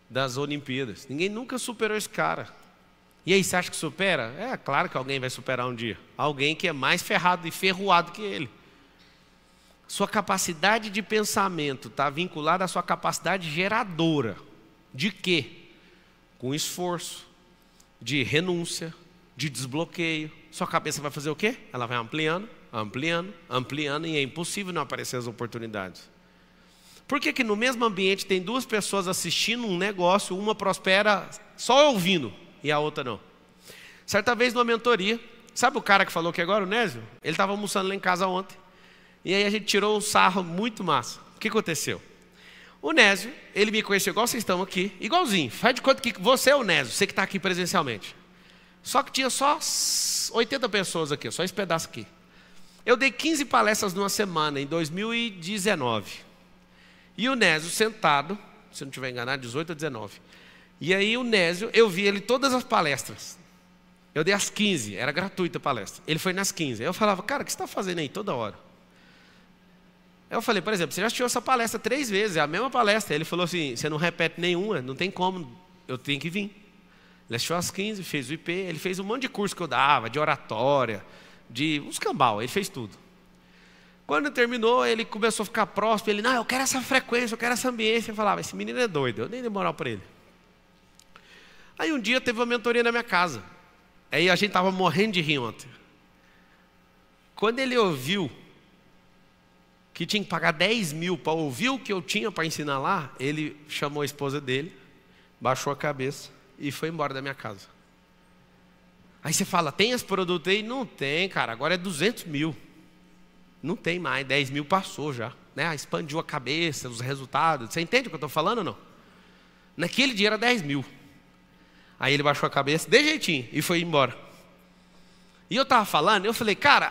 das Olimpíadas. Ninguém nunca superou esse cara. E aí, você acha que supera? É claro que alguém vai superar um dia. Alguém que é mais ferrado e ferroado que ele. Sua capacidade de pensamento está vinculada à sua capacidade geradora. De quê? Com esforço, de renúncia, de desbloqueio. Sua cabeça vai fazer o quê? Ela vai ampliando, ampliando, ampliando, e é impossível não aparecer as oportunidades. Por que que no mesmo ambiente tem duas pessoas assistindo um negócio, uma prospera só ouvindo e a outra não? Certa vez numa mentoria, sabe o cara que falou que agora, o Nésio? Ele estava almoçando lá em casa ontem. E aí a gente tirou um sarro muito massa. O que aconteceu? O Nésio, ele me conheceu igual vocês estão aqui, igualzinho. Faz de conta que você é o Nésio, você que está aqui presencialmente. Só que tinha só 80 pessoas aqui, só esse pedaço aqui. Eu dei 15 palestras numa semana, em 2019. E o Nésio sentado, se não estiver enganado, 18 ou 19. E aí o Nésio, eu vi ele todas as palestras. Eu dei as 15, era gratuita a palestra. Ele foi nas 15. Aí eu falava, cara, o que você está fazendo aí toda hora? Aí eu falei, por exemplo, você já assistiu essa palestra 3 vezes, é a mesma palestra. Ele falou assim, você não repete nenhuma, não tem como, eu tenho que vir. Ele assistiu as 15, fez o IP, ele fez um monte de curso que eu dava, de oratória, de uns cambal, ele fez tudo. Quando terminou, ele começou a ficar próximo, ele, não, eu quero essa frequência, eu quero essa ambiência. Eu falava, esse menino é doido, eu nem dei moral para ele. Aí um dia teve uma mentoria na minha casa. Aí a gente estava morrendo de rir ontem. Quando ele ouviu que tinha que pagar 10 mil para ouvir o que eu tinha para ensinar lá, ele chamou a esposa dele, baixou a cabeça e foi embora da minha casa. Aí você fala, tem esse produto aí? Não tem, cara, agora é 200 mil. Não tem mais, 10 mil passou já, né? Expandiu a cabeça, os resultados. Você entende o que eu estou falando ou não? Naquele dia era 10 mil. Aí ele baixou a cabeça, de jeitinho, e foi embora. E eu estava falando, eu falei, cara,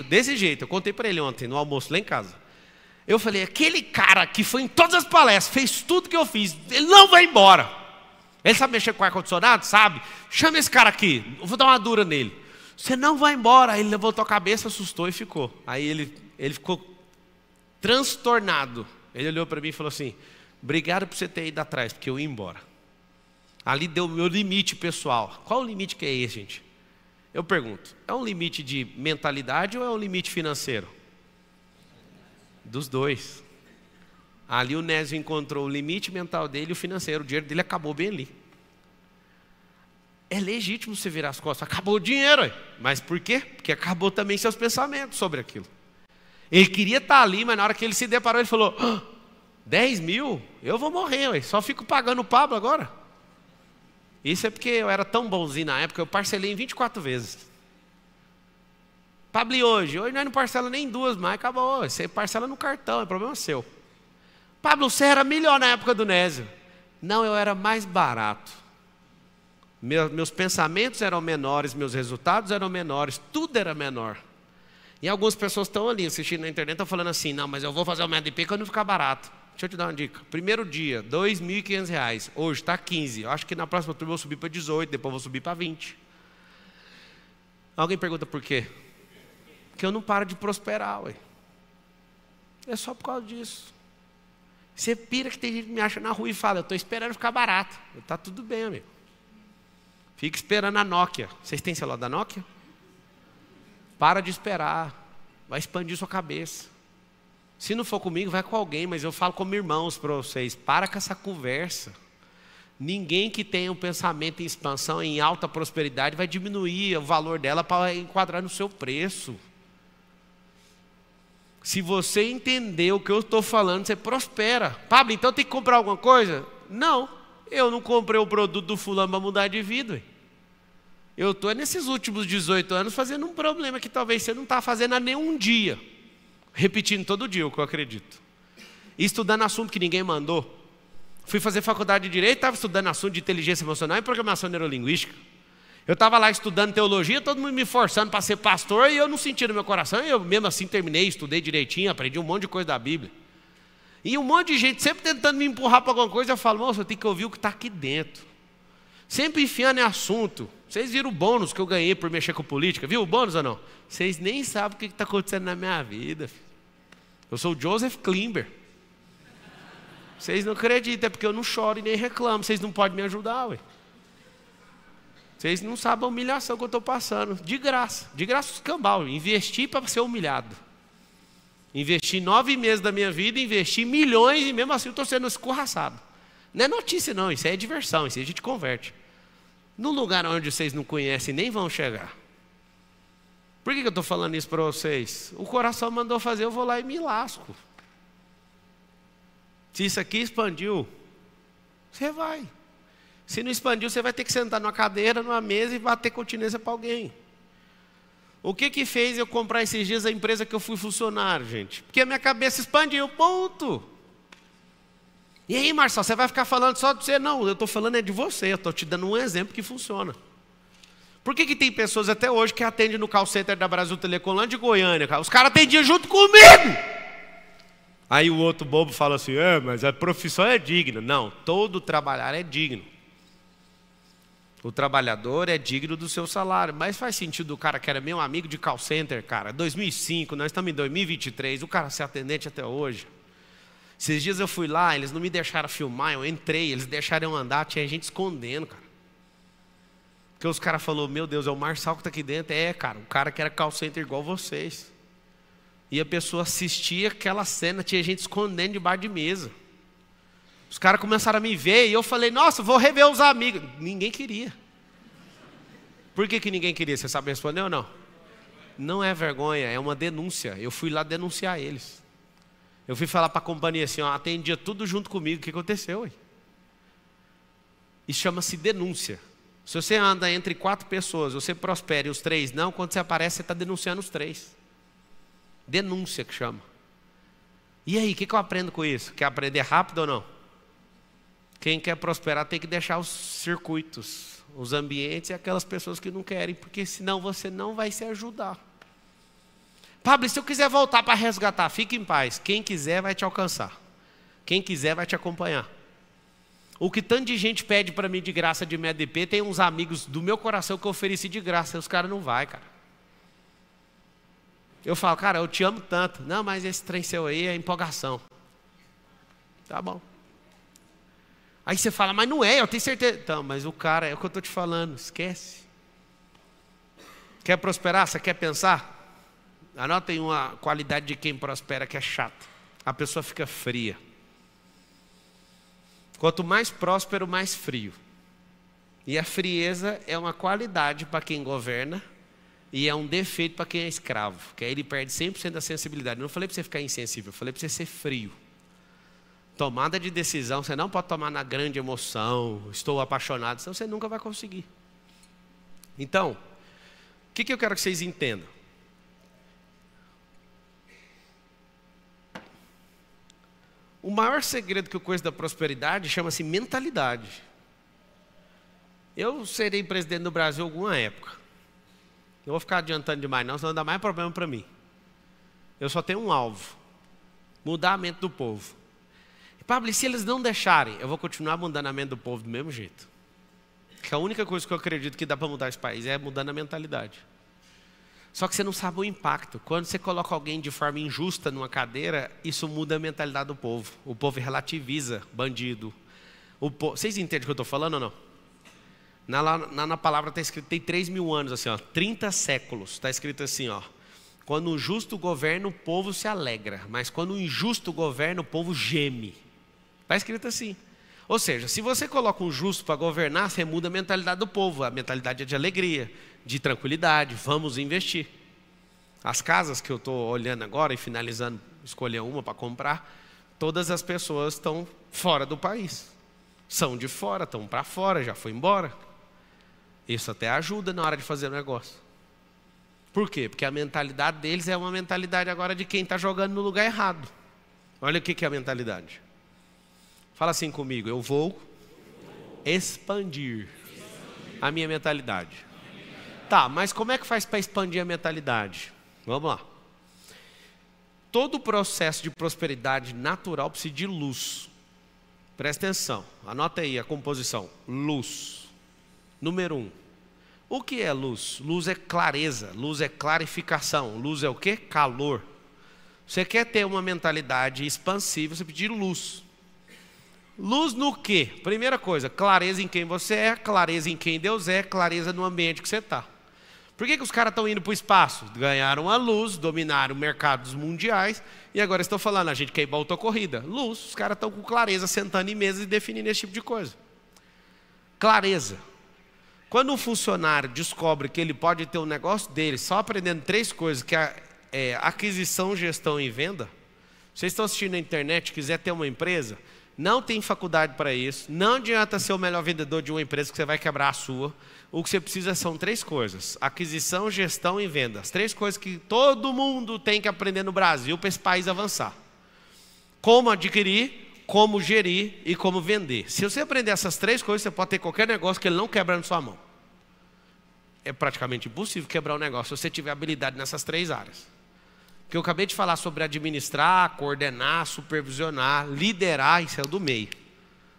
desse jeito, eu contei para ele ontem, no almoço lá em casa. Eu falei, aquele cara que foi em todas as palestras, fez tudo que eu fiz, ele não vai embora. Ele sabe mexer com ar-condicionado? Sabe? Chama esse cara aqui, eu vou dar uma dura nele. Você não vai embora. Aí ele levantou a cabeça, assustou e ficou. Aí ele ficou transtornado. Ele olhou para mim e falou assim, obrigado por você ter ido atrás, porque eu ia embora. Ali deu o meu limite pessoal. Qual o limite que é esse, gente? Eu pergunto, é um limite de mentalidade ou é um limite financeiro? Dos dois. Ali o Nésio encontrou o limite mental dele e o financeiro. O dinheiro dele acabou bem ali. É legítimo você virar as costas. Acabou o dinheiro. Mas por quê? Porque acabou também seus pensamentos sobre aquilo. Ele queria estar ali, mas na hora que ele se deparou, ele falou, 10 mil? Eu vou morrer, só fico pagando o Pablo agora. Isso é porque eu era tão bonzinho na época, eu parcelei em 24 vezes. Pablo, e hoje? Hoje nós não parcela nem 2 mais, acabou. Você parcela no cartão, é problema seu. Pablo, você era melhor na época do Nésio. Não, eu era mais barato. Meus pensamentos eram menores, meus resultados eram menores, tudo era menor. E algumas pessoas estão ali assistindo na internet, estão falando assim, não, mas eu vou fazer o MDP quando ficar barato. Deixa eu te dar uma dica. Primeiro dia, R$ 2.500. Hoje está 15. Eu acho que na próxima turma eu vou subir para 18, depois eu vou subir para 20. Alguém pergunta por quê? Porque eu não paro de prosperar, ué. É só por causa disso. Você pira que tem gente que me acha na rua e fala, eu estou esperando ficar barato. Está tudo bem, amigo. Fica esperando a Nokia. Vocês têm celular da Nokia? Para de esperar. Vai expandir sua cabeça. Se não for comigo, vai com alguém, mas eu falo como irmãos para vocês. Para com essa conversa. Ninguém que tenha um pensamento em expansão, em alta prosperidade, vai diminuir o valor dela para enquadrar no seu preço. Se você entender o que eu estou falando, você prospera. Pablo, então tem que comprar alguma coisa? Não, eu não comprei o produto do fulano para mudar de vida. Eu estou nesses últimos 18 anos fazendo um problema que talvez você não está fazendo há nenhum dia. Repetindo todo dia o que eu acredito. E estudando assunto que ninguém mandou. Fui fazer faculdade de Direito, estava estudando assunto de inteligência emocional e programação neurolinguística. Eu estava lá estudando teologia, todo mundo me forçando para ser pastor e eu não sentia no meu coração. E eu mesmo assim terminei, estudei direitinho, aprendi um monte de coisa da Bíblia. E um monte de gente sempre tentando me empurrar para alguma coisa. Eu falo, moço, eu tenho que ouvir o que está aqui dentro. Sempre enfiando em assunto. Vocês viram o bônus que eu ganhei por mexer com política? Viu o bônus ou não? Vocês nem sabem o que está acontecendo na minha vida. Eu sou o Joseph Klimber. Vocês não acreditam, é porque eu não choro e nem reclamo. Vocês não podem me ajudar, ué. Vocês não sabem a humilhação que eu estou passando. De graça os cambal. Investi para ser humilhado. Investi 9 meses da minha vida, investi milhões e mesmo assim eu estou sendo escorraçado. Não é notícia não, isso é diversão, isso aí a gente converte. Num lugar onde vocês não conhecem, nem vão chegar. Por que eu estou falando isso para vocês? O coração mandou fazer, eu vou lá e me lasco. Se isso aqui expandiu, você vai. Se não expandiu, você vai ter que sentar numa cadeira, numa mesa e bater continência para alguém. O que fez eu comprar esses dias a empresa que eu fui funcionário, gente? Porque a minha cabeça expandiu, ponto. E aí, Marcelo, você vai ficar falando só de você? Não, eu estou falando é de você, eu estou te dando um exemplo que funciona. Por que tem pessoas até hoje que atendem no call center da Brasil Telecom lá de Goiânia, cara? Os caras atendiam junto comigo. Aí o outro bobo fala assim, mas a profissão é digna. Não, todo trabalhar é digno. O trabalhador é digno do seu salário. Mas faz sentido o cara que era meu amigo de call center, cara, 2005, nós estamos em 2023, o cara ser atendente até hoje. Esses dias eu fui lá, eles não me deixaram filmar, eu entrei, eles deixaram eu andar, tinha gente escondendo, cara. Porque os caras falaram, meu Deus, é o Marçal que está aqui dentro. É, cara, o cara que era call center igual vocês. E a pessoa assistia aquela cena, tinha gente escondendo debaixo de mesa. Os caras começaram a me ver e eu falei, nossa, vou rever os amigos. Ninguém queria. Por que ninguém queria? Você sabe responder ou não? Não é vergonha, é uma denúncia. Eu fui lá denunciar eles. Eu fui falar para a companhia assim, ó, atendia tudo junto comigo. O que aconteceu? Isso chama-se denúncia. Se você anda entre 4 pessoas, você prospera e os 3 não, quando você aparece, você está denunciando os 3. Denúncia que chama. E aí, o que eu aprendo com isso? Quer aprender rápido ou não? Quem quer prosperar tem que deixar os circuitos, os ambientes e aquelas pessoas que não querem, porque senão você não vai se ajudar. Pablo, se eu quiser voltar para resgatar, fique em paz. Quem quiser vai te alcançar. Quem quiser vai te acompanhar. O que tanto de gente pede para mim de graça de MDP, tem uns amigos do meu coração que eu ofereci de graça, e os caras não vão, cara. Eu falo, cara, eu te amo tanto. Não, mas esse trem seu aí é empolgação. Tá bom. Aí você fala, mas não é, eu tenho certeza. Então, mas o cara, é o que eu estou te falando, esquece. Quer prosperar? Você quer pensar? Anotem uma qualidade de quem prospera que é chata. A pessoa fica fria. Quanto mais próspero, mais frio. E a frieza é uma qualidade para quem governa e é um defeito para quem é escravo, que aí ele perde 100% da sensibilidade. Eu não falei para você ficar insensível, eu falei para você ser frio. Tomada de decisão, você não pode tomar na grande emoção, estou apaixonado, senão você nunca vai conseguir. Então, o que eu quero que vocês entendam? O maior segredo que eu conheço da prosperidade chama-se mentalidade. Eu serei presidente do Brasil alguma época. Não vou ficar adiantando demais não, senão dá mais problema para mim. Eu só tenho um alvo. Mudar a mente do povo. E, Pablo, e se eles não deixarem, eu vou continuar mudando a mente do povo do mesmo jeito. Porque a única coisa que eu acredito que dá para mudar esse país é mudando a mentalidade. Só que você não sabe o impacto. Quando você coloca alguém de forma injusta numa cadeira, isso muda a mentalidade do povo. O povo relativiza bandido. Vocês entendem o que eu estou falando ou não? Na palavra está escrito, tem 3.000 anos, assim, ó, 30 séculos. Está escrito assim, ó. Quando o justo governa, o povo se alegra. Mas quando o injusto governa, o povo geme. Está escrito assim. Ou seja, se você coloca um justo para governar, você muda a mentalidade do povo. A mentalidade é de alegria, de tranquilidade, vamos investir. As casas que eu estou olhando agora e finalizando, escolher uma para comprar, todas as pessoas estão fora do país. São de fora, estão para fora, já foi embora. Isso até ajuda na hora de fazer o negócio. Por quê? Porque a mentalidade deles é uma mentalidade agora de quem está jogando no lugar errado. Olha o que é a mentalidade. Fala assim comigo, eu vou expandir a minha mentalidade. Tá, mas como é que faz para expandir a mentalidade? Vamos lá. Todo o processo de prosperidade natural precisa de luz. Presta atenção, anota aí a composição. Luz. Número 1. O que é luz? Luz é clareza, luz é clarificação. Luz é o quê? Calor. Você quer ter uma mentalidade expansiva, você precisa de luz. Luz no quê? Primeira coisa, clareza em quem você é, clareza em quem Deus é, clareza no ambiente que você está. Por que os caras estão indo para o espaço? Ganharam a luz, dominaram mercados mundiais e agora estão falando, a gente quer ir para outra corrida. Luz, os caras estão com clareza, sentando em mesas e definindo esse tipo de coisa. Clareza. Quando um funcionário descobre que ele pode ter um negócio dele só aprendendo 3 coisas, que é aquisição, gestão e venda, Vocês estão assistindo na internet, quiser ter uma empresa, não tem faculdade para isso, não adianta ser o melhor vendedor de uma empresa que você vai quebrar a sua. O que você precisa são 3 coisas: aquisição, gestão e vendas. 3 coisas que todo mundo tem que aprender no Brasil para esse país avançar. Como adquirir, como gerir e como vender. Se você aprender essas 3 coisas, você pode ter qualquer negócio que ele não quebra na sua mão. É praticamente impossível quebrar um negócio se você tiver habilidade nessas 3 áreas. Que eu acabei de falar sobre administrar, coordenar, supervisionar, liderar, isso é o do meio.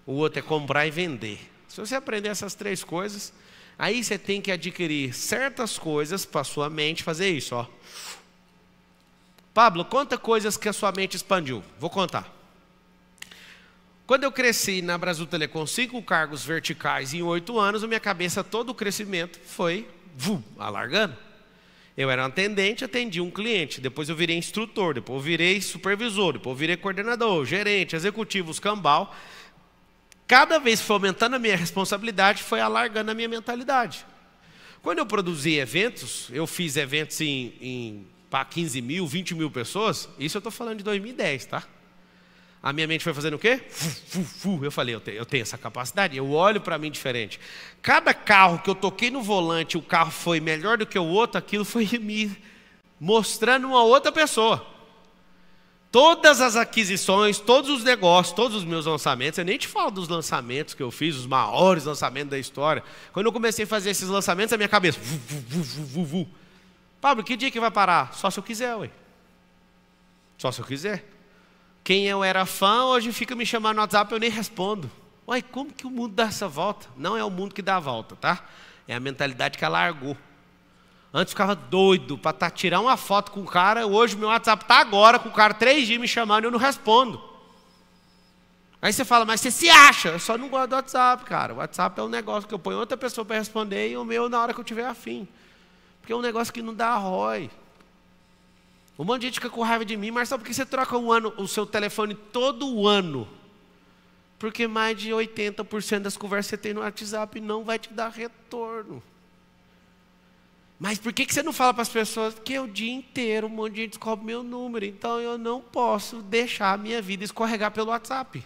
O outro é comprar e vender. Se você aprender essas 3 coisas, aí você tem que adquirir certas coisas para a sua mente fazer isso, ó. Pablo, conta coisas que a sua mente expandiu. Vou contar. Quando eu cresci na Brasil Telecom 5 cargos verticais em 8 anos, a minha cabeça, todo o crescimento foi alargando. Eu era um atendente, atendi um cliente, depois eu virei instrutor, depois eu virei supervisor, depois eu virei coordenador, gerente, executivo, escambau. Cada vez que foi aumentando a minha responsabilidade, foi alargando a minha mentalidade. Quando eu produzi eventos, eu fiz eventos para 15 mil, 20 mil pessoas, isso eu estou falando de 2010, tá? A minha mente foi fazendo o quê? Eu falei, eu tenho essa capacidade, eu olho para mim diferente. Cada carro que eu toquei no volante, o carro foi melhor do que o outro, aquilo foi me mostrando uma outra pessoa. Todas as aquisições, todos os negócios, todos os meus lançamentos, eu nem te falo dos lançamentos que eu fiz, os maiores lançamentos da história. Quando eu comecei a fazer esses lançamentos, a minha cabeça... Pablo, que dia que vai parar? Só se eu quiser, ué. Só se eu quiser. Quem eu era fã, hoje fica me chamando no WhatsApp, eu nem respondo. Uai, como que o mundo dá essa volta? Não é o mundo que dá a volta, tá? É a mentalidade que alargou. Antes ficava doido para tirar uma foto com o cara, hoje meu WhatsApp está agora com o cara 3 dias me chamando e eu não respondo. Aí você fala, mas você se acha? Eu só não gosto do WhatsApp, cara. O WhatsApp é um negócio que eu ponho outra pessoa para responder e o meu na hora que eu tiver afim. Porque é um negócio que não dá ROI. Um monte de gente fica com raiva de mim, mas sabe por que você troca o seu telefone todo ano? Porque mais de 80% das conversas que você tem no WhatsApp não vai te dar retorno. Mas por que você não fala para as pessoas? Porque o dia inteiro um monte de gente descobre meu número, então eu não posso deixar a minha vida escorregar pelo WhatsApp.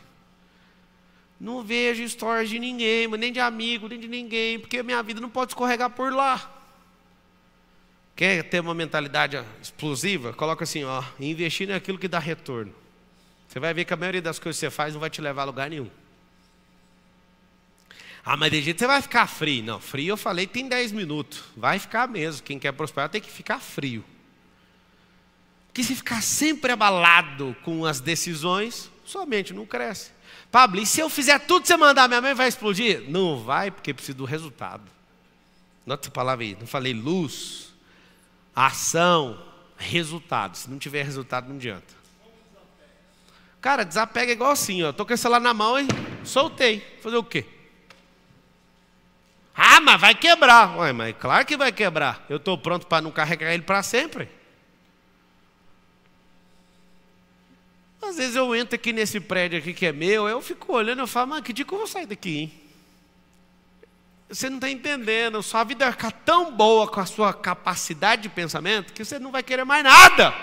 Não vejo stories de ninguém, nem de amigo, nem de ninguém, porque a minha vida não pode escorregar por lá. Quer ter uma mentalidade explosiva? Coloca assim, ó, investir naquilo que dá retorno. Você vai ver que a maioria das coisas que você faz não vai te levar a lugar nenhum. Ah, mas de jeito você vai ficar frio. Não, frio eu falei tem 10 minutos. Vai ficar mesmo. Quem quer prosperar tem que ficar frio. Porque se ficar sempre abalado com as decisões, sua mente não cresce. Pablo, e se eu fizer tudo que você mandar, minha mãe vai explodir? Não vai, porque precisa do resultado. Nota essa palavra aí. Não falei luz. Ação, resultado. Se não tiver resultado, não adianta. Cara, desapega igual assim, ó. Tô com esse celular na mão e soltei. Fazer o quê? Ah, mas vai quebrar. Ué, mas claro que vai quebrar. Eu estou pronto para não carregar ele para sempre. Às vezes eu entro aqui nesse prédio aqui que é meu, eu fico olhando e falo, mano, que dia que eu vou sair daqui, hein? Você não está entendendo, sua vida vai ficar tão boa com a sua capacidade de pensamento que você não vai querer mais nada.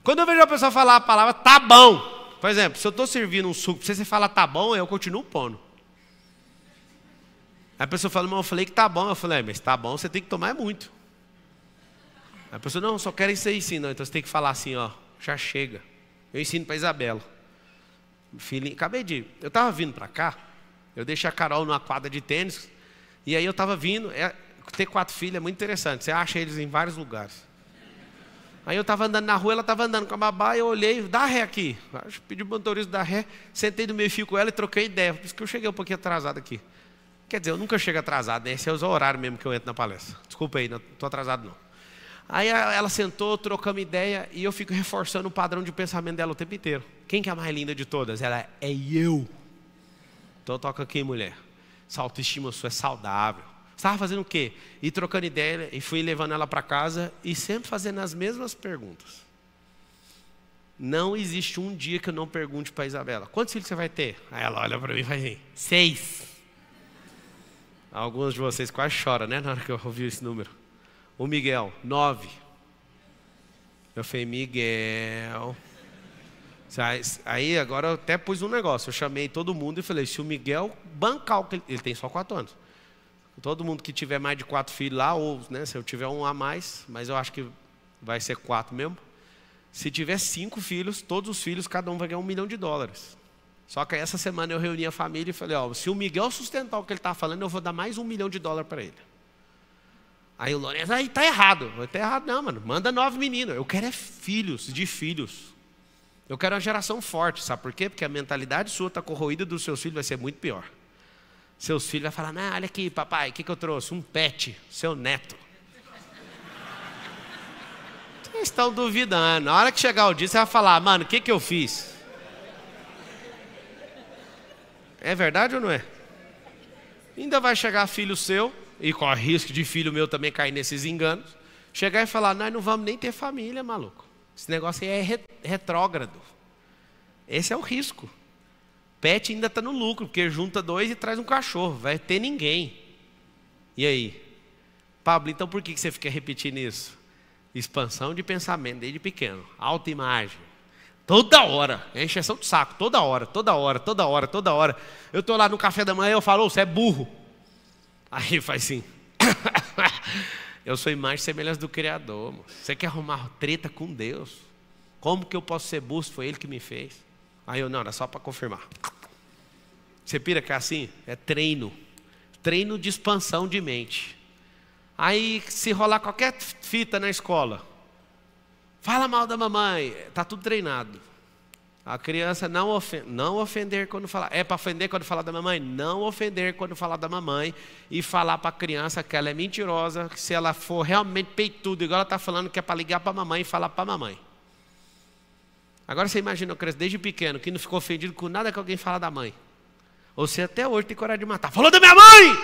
Quando eu vejo a pessoa falar a palavra tá bom, por exemplo, se eu estou servindo um suco, se você fala tá bom, eu continuo pondo. Aí a pessoa fala, mas eu falei que tá bom. Eu falei, mas tá bom, você tem que tomar muito. Aí a pessoa, não, só quero isso aí sim. Não, então você tem que falar assim, ó, já chega. Eu ensino para Isabela. Filhinho, eu estava vindo para cá, eu deixei a Carol numa quadra de tênis, e aí eu estava vindo, ter 4 filhos é muito interessante, você acha eles em vários lugares. Aí eu estava andando na rua, ela estava andando com a babá, e eu olhei, dá ré aqui. Eu pedi o motorista dar ré, sentei no meio fio com ela e troquei ideia, por isso que eu cheguei um pouquinho atrasado aqui. Quer dizer, eu nunca chego atrasado, né? Esse é o horário mesmo que eu entro na palestra. Desculpa aí, não estou atrasado não. Aí ela sentou, trocamos ideia, e eu fico reforçando o padrão de pensamento dela o tempo inteiro. Quem que é a mais linda de todas? Ela é eu. Então toca aqui, mulher. Essa autoestima sua é saudável. Você estava fazendo o quê? E trocando ideia, e fui levando ela para casa, e sempre fazendo as mesmas perguntas. Não existe um dia que eu não pergunte para a Isabela, quantos filhos você vai ter? Aí ela olha para mim e faz assim, 6. Alguns de vocês quase choram, né, na hora que eu ouvi esse número. O Miguel, 9. Eu falei, Miguel, Aí agora eu até pus um negócio. Eu chamei todo mundo e falei, se o Miguel bancar, ele tem só 4 anos. Todo mundo que tiver mais de 4 filhos lá, ou né, se eu tiver um a mais, mas eu acho que vai ser 4 mesmo. Se tiver 5 filhos, todos os filhos, cada um vai ganhar $1 milhão. Só que aí essa semana eu reuni a família e falei, se o Miguel sustentar o que ele está falando, eu vou dar mais $1 milhão para ele. Aí o Lourenço, aí tá errado. Tá errado não, mano. Manda 9 meninos. Eu quero filhos de filhos. Eu quero uma geração forte, sabe por quê? Porque a mentalidade sua está corroída, dos seus filhos vai ser muito pior. Seus filhos vão falar, não, olha aqui, papai, o que eu trouxe? Um pet, seu neto. Vocês estão duvidando. Na hora que chegar o dia, você vai falar, mano, o que eu fiz? É verdade ou não é? Ainda vai chegar filho seu, e corre risco de filho meu também cair nesses enganos, chegar e falar, nós não vamos nem ter família, maluco. Esse negócio aí é retrógrado. Esse é o risco. Pet ainda está no lucro, porque junta 2 e traz um cachorro. Vai ter ninguém. E aí? Pablo, então por que você fica repetindo isso? Expansão de pensamento desde pequeno. Autoimagem. Toda hora. É encheção de saco. Toda hora. Eu estou lá no café da manhã e eu falo, você é burro. Aí faz assim. Eu sou imagem e semelhança do Criador. Moço. Você quer arrumar treta com Deus? Como que eu posso ser burro? Foi Ele que me fez. Aí eu, não, era só para confirmar. Você pira que é assim? É treino. Treino de expansão de mente. Aí se rolar qualquer fita na escola, fala mal da mamãe, está tudo treinado. A criança não ofender quando falar. É para ofender quando falar da mamãe? Não ofender quando falar da mamãe. E falar para a criança que ela é mentirosa, que se ela for realmente peituda, igual ela está falando que é para ligar para a mamãe e falar para a mamãe. Agora você imagina uma criança desde pequeno que não ficou ofendido com nada que alguém fala da mãe. Ou você até hoje tem coragem de matar. Falou da minha mãe!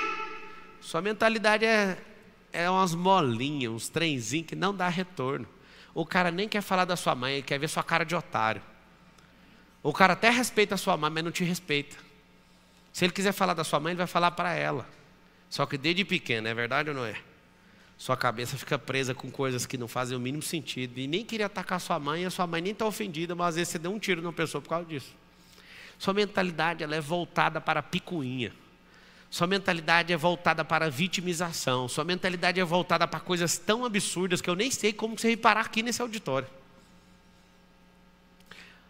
Sua mentalidade é umas molinhas, uns trenzinhos que não dá retorno. O cara nem quer falar da sua mãe, ele quer ver sua cara de otário. O cara até respeita a sua mãe, mas não te respeita. Se ele quiser falar da sua mãe, ele vai falar para ela. Só que desde pequeno, é verdade ou não é? Sua cabeça fica presa com coisas que não fazem o mínimo sentido. E nem queria atacar sua mãe, e a sua mãe nem está ofendida, mas às vezes você deu um tiro numa pessoa por causa disso. Sua mentalidade ela é voltada para a picuinha. Sua mentalidade é voltada para a vitimização. Sua mentalidade é voltada para coisas tão absurdas que eu nem sei como você reparar aqui nesse auditório.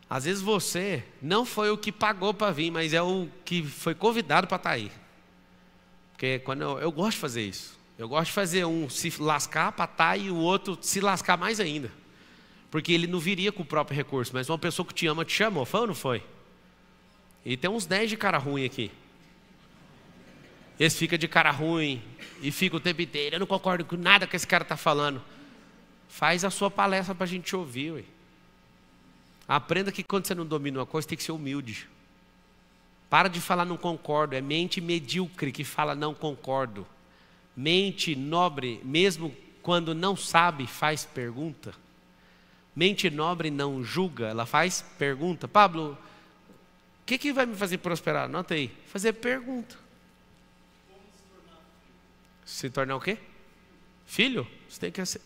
Às vezes você não foi o que pagou para vir, mas é o que foi convidado para estar aí. Porque quando eu gosto de fazer isso. Eu gosto de fazer um se lascar para estar e o outro se lascar mais ainda. Porque ele não viria com o próprio recurso, mas uma pessoa que te ama te chamou, foi ou não foi? E tem uns 10 de cara ruim aqui. Esse fica de cara ruim e fica o tempo inteiro. Eu não concordo com nada que esse cara está falando. Faz a sua palestra para a gente ouvir. Ué. Aprenda que quando você não domina uma coisa, tem que ser humilde. Para de falar não concordo. É mente medíocre que fala não concordo. Mente nobre, mesmo quando não sabe, faz pergunta. Mente nobre não julga, ela faz pergunta. Pablo, o que vai me fazer prosperar? Anota aí. Fazer pergunta. Se tornar o quê? Filho? Você tem que ser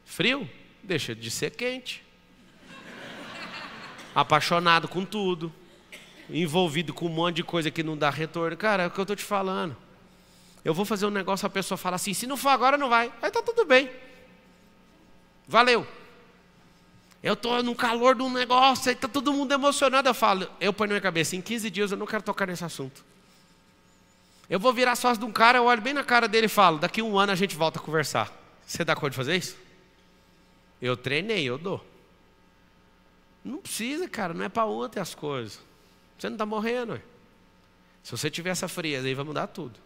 frio? Deixa de ser quente. Apaixonado com tudo. Envolvido com um monte de coisa que não dá retorno. Cara, é o que eu estou te falando. Eu vou fazer um negócio, a pessoa fala assim, se não for agora não vai. Aí tá tudo bem. Valeu. Eu estou no calor de um negócio, aí está todo mundo emocionado. Eu falo, eu ponho na minha cabeça, em 15 dias eu não quero tocar nesse assunto. Eu vou virar sócio de um cara, eu olho bem na cara dele e falo, daqui 1 ano a gente volta a conversar. Você dá conta de fazer isso? Eu treinei, eu dou. Não precisa, cara, não é para ontem as coisas. Você não está morrendo. Ué. Se você tiver essa frieza, aí vai mudar tudo.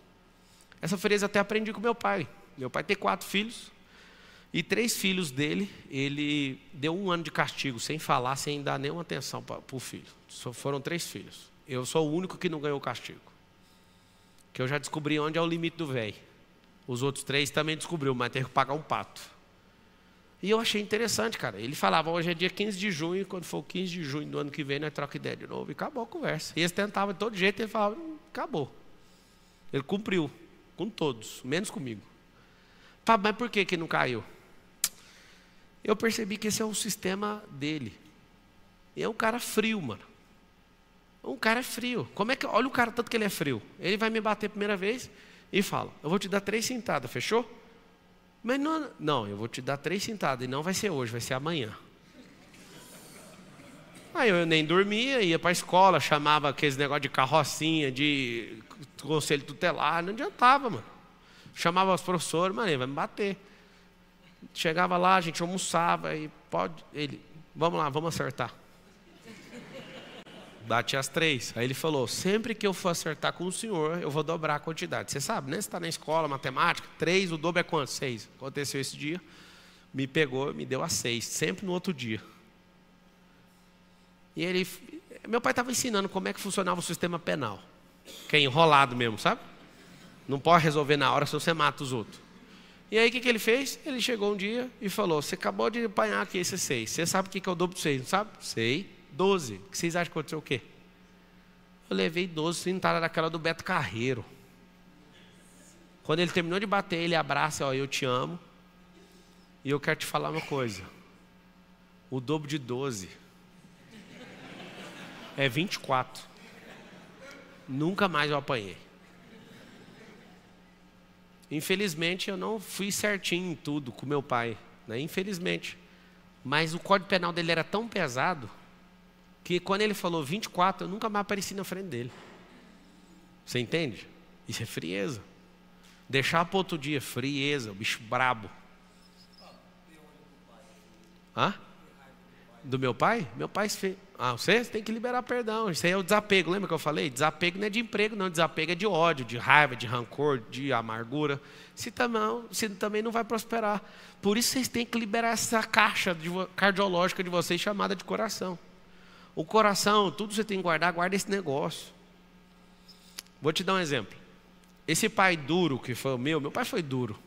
Essa frieza eu até aprendi com meu pai. Meu pai tem 4 filhos. E 3 filhos dele, ele deu 1 ano de castigo, sem falar, sem dar nenhuma atenção para o filho. Só foram 3 filhos. Eu sou o único que não ganhou o castigo. Que eu já descobri onde é o limite do velho. Os outros 3 também descobriu, mas teve que pagar um pato. E eu achei interessante, cara. Ele falava, hoje é dia 15 de junho, quando for o 15 de junho do ano que vem, nós troca ideia de novo. E acabou a conversa. E eles tentavam de todo jeito, ele falava, acabou. Ele cumpriu, com todos, menos comigo. Mas por que não caiu? Eu percebi que esse é o sistema dele. E é um cara frio, mano. Um cara é frio. Como é que, olha o cara tanto que ele é frio. Ele vai me bater a primeira vez e fala, eu vou te dar 3 cintadas, fechou? Mas não, eu vou te dar 3 cintadas e não vai ser hoje, vai ser amanhã. Aí eu nem dormia, ia para a escola, chamava aqueles negócios de carrocinha, de conselho tutelar, não adiantava, mano. Chamava os professores, mano, ele vai me bater. Chegava lá, a gente almoçava e vamos lá, vamos acertar. Bate as 3. Aí ele falou, sempre que eu for acertar com o senhor, eu vou dobrar a quantidade. Você sabe, né? Você está na escola, matemática, 3, o dobro é quanto? 6. Aconteceu esse dia, me pegou, me deu a 6, sempre no outro dia. E meu pai estava ensinando como é que funcionava o sistema penal. Que é enrolado mesmo, sabe? Não pode resolver na hora, senão você mata os outros. E aí o que ele fez? Ele chegou um dia e falou, você acabou de apanhar aqui esse 6. Você sabe o que é o dobro de 6, não sabe? Sei. 12. O que vocês acham que aconteceu o quê? Eu levei 12 cintadas daquela do Beto Carreiro. Quando ele terminou de bater, ele abraça, ó, eu te amo. E eu quero te falar uma coisa. O dobro de 12 é 24. Nunca mais eu apanhei. Infelizmente, eu não fui certinho em tudo com meu pai, né? Infelizmente. Mas o código penal dele era tão pesado que quando ele falou 24, eu nunca mais apareci na frente dele. Você entende? Isso é frieza. Deixar para outro dia, frieza, o bicho brabo. Hã? Do meu pai? Meu pai fez. Você tem que liberar perdão. Isso aí é o desapego. Lembra que eu falei? Desapego não é de emprego, não. Desapego é de ódio, de raiva, de rancor, de amargura. Se também não vai prosperar. Por isso vocês têm que liberar essa caixa cardiológica de vocês chamada de coração. O coração, tudo você tem que guardar, guarda esse negócio. Vou te dar um exemplo. Esse pai duro que foi o meu pai foi duro.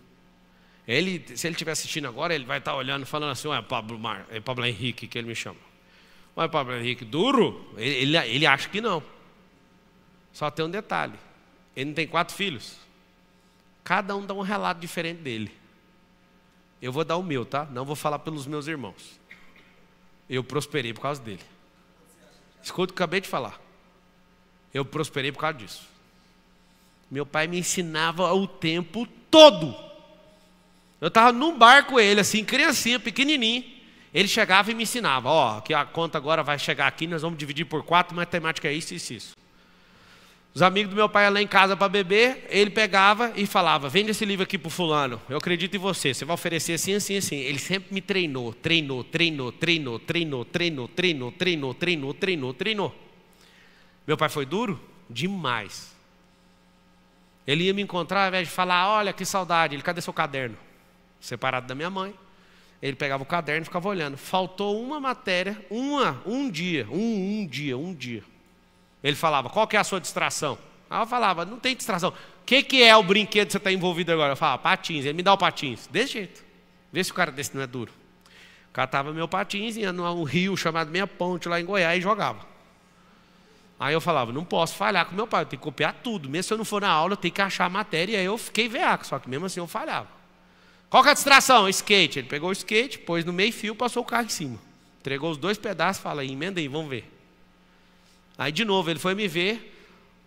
Se ele estiver assistindo agora, ele vai estar olhando, falando assim, ué, Pablo Henrique, que ele me chama. Ué, Pablo Henrique, duro? Ele acha que não. Só tem um detalhe. Ele não tem 4 filhos. Cada um dá um relato diferente dele. Eu vou dar o meu, tá? Não vou falar pelos meus irmãos. Eu prosperei por causa dele. Escuta o que eu acabei de falar. Eu prosperei por causa disso. Meu pai me ensinava o tempo todo. Eu estava num bar com ele, assim, criancinha, pequenininho. Ele chegava e me ensinava. Ó, que a conta agora vai chegar aqui, nós vamos dividir por 4, matemática é isso, isso, isso. Os amigos do meu pai iam lá em casa para beber, ele pegava e falava, vende esse livro aqui para o fulano, eu acredito em você, você vai oferecer assim, assim, assim. Ele sempre me treinou. Meu pai foi duro? Demais. Ele ia me encontrar, ao invés de falar, olha que saudade, ele, cadê seu caderno? Separado da minha mãe. Ele pegava o caderno e ficava olhando. Faltou uma matéria, um dia. Ele falava, qual que é a sua distração? Aí eu falava, não tem distração. O que é o brinquedo que você está envolvido agora? Eu falava, patins. Ele me dá o patins. Desse jeito. Vê se o cara desse não é duro. Catava meu patins, ia num rio chamado Meia Ponte lá em Goiás e jogava. Aí eu falava, não posso falhar com meu pai, eu tenho que copiar tudo. Mesmo se eu não for na aula, eu tenho que achar a matéria. E aí eu fiquei veaco, só que mesmo assim eu falhava. Qual que é a distração? Skate. Ele pegou o skate, pôs no meio fio, passou o carro em cima. Entregou os 2 pedaços e fala, emenda aí, vamos ver. Aí de novo, ele foi me ver.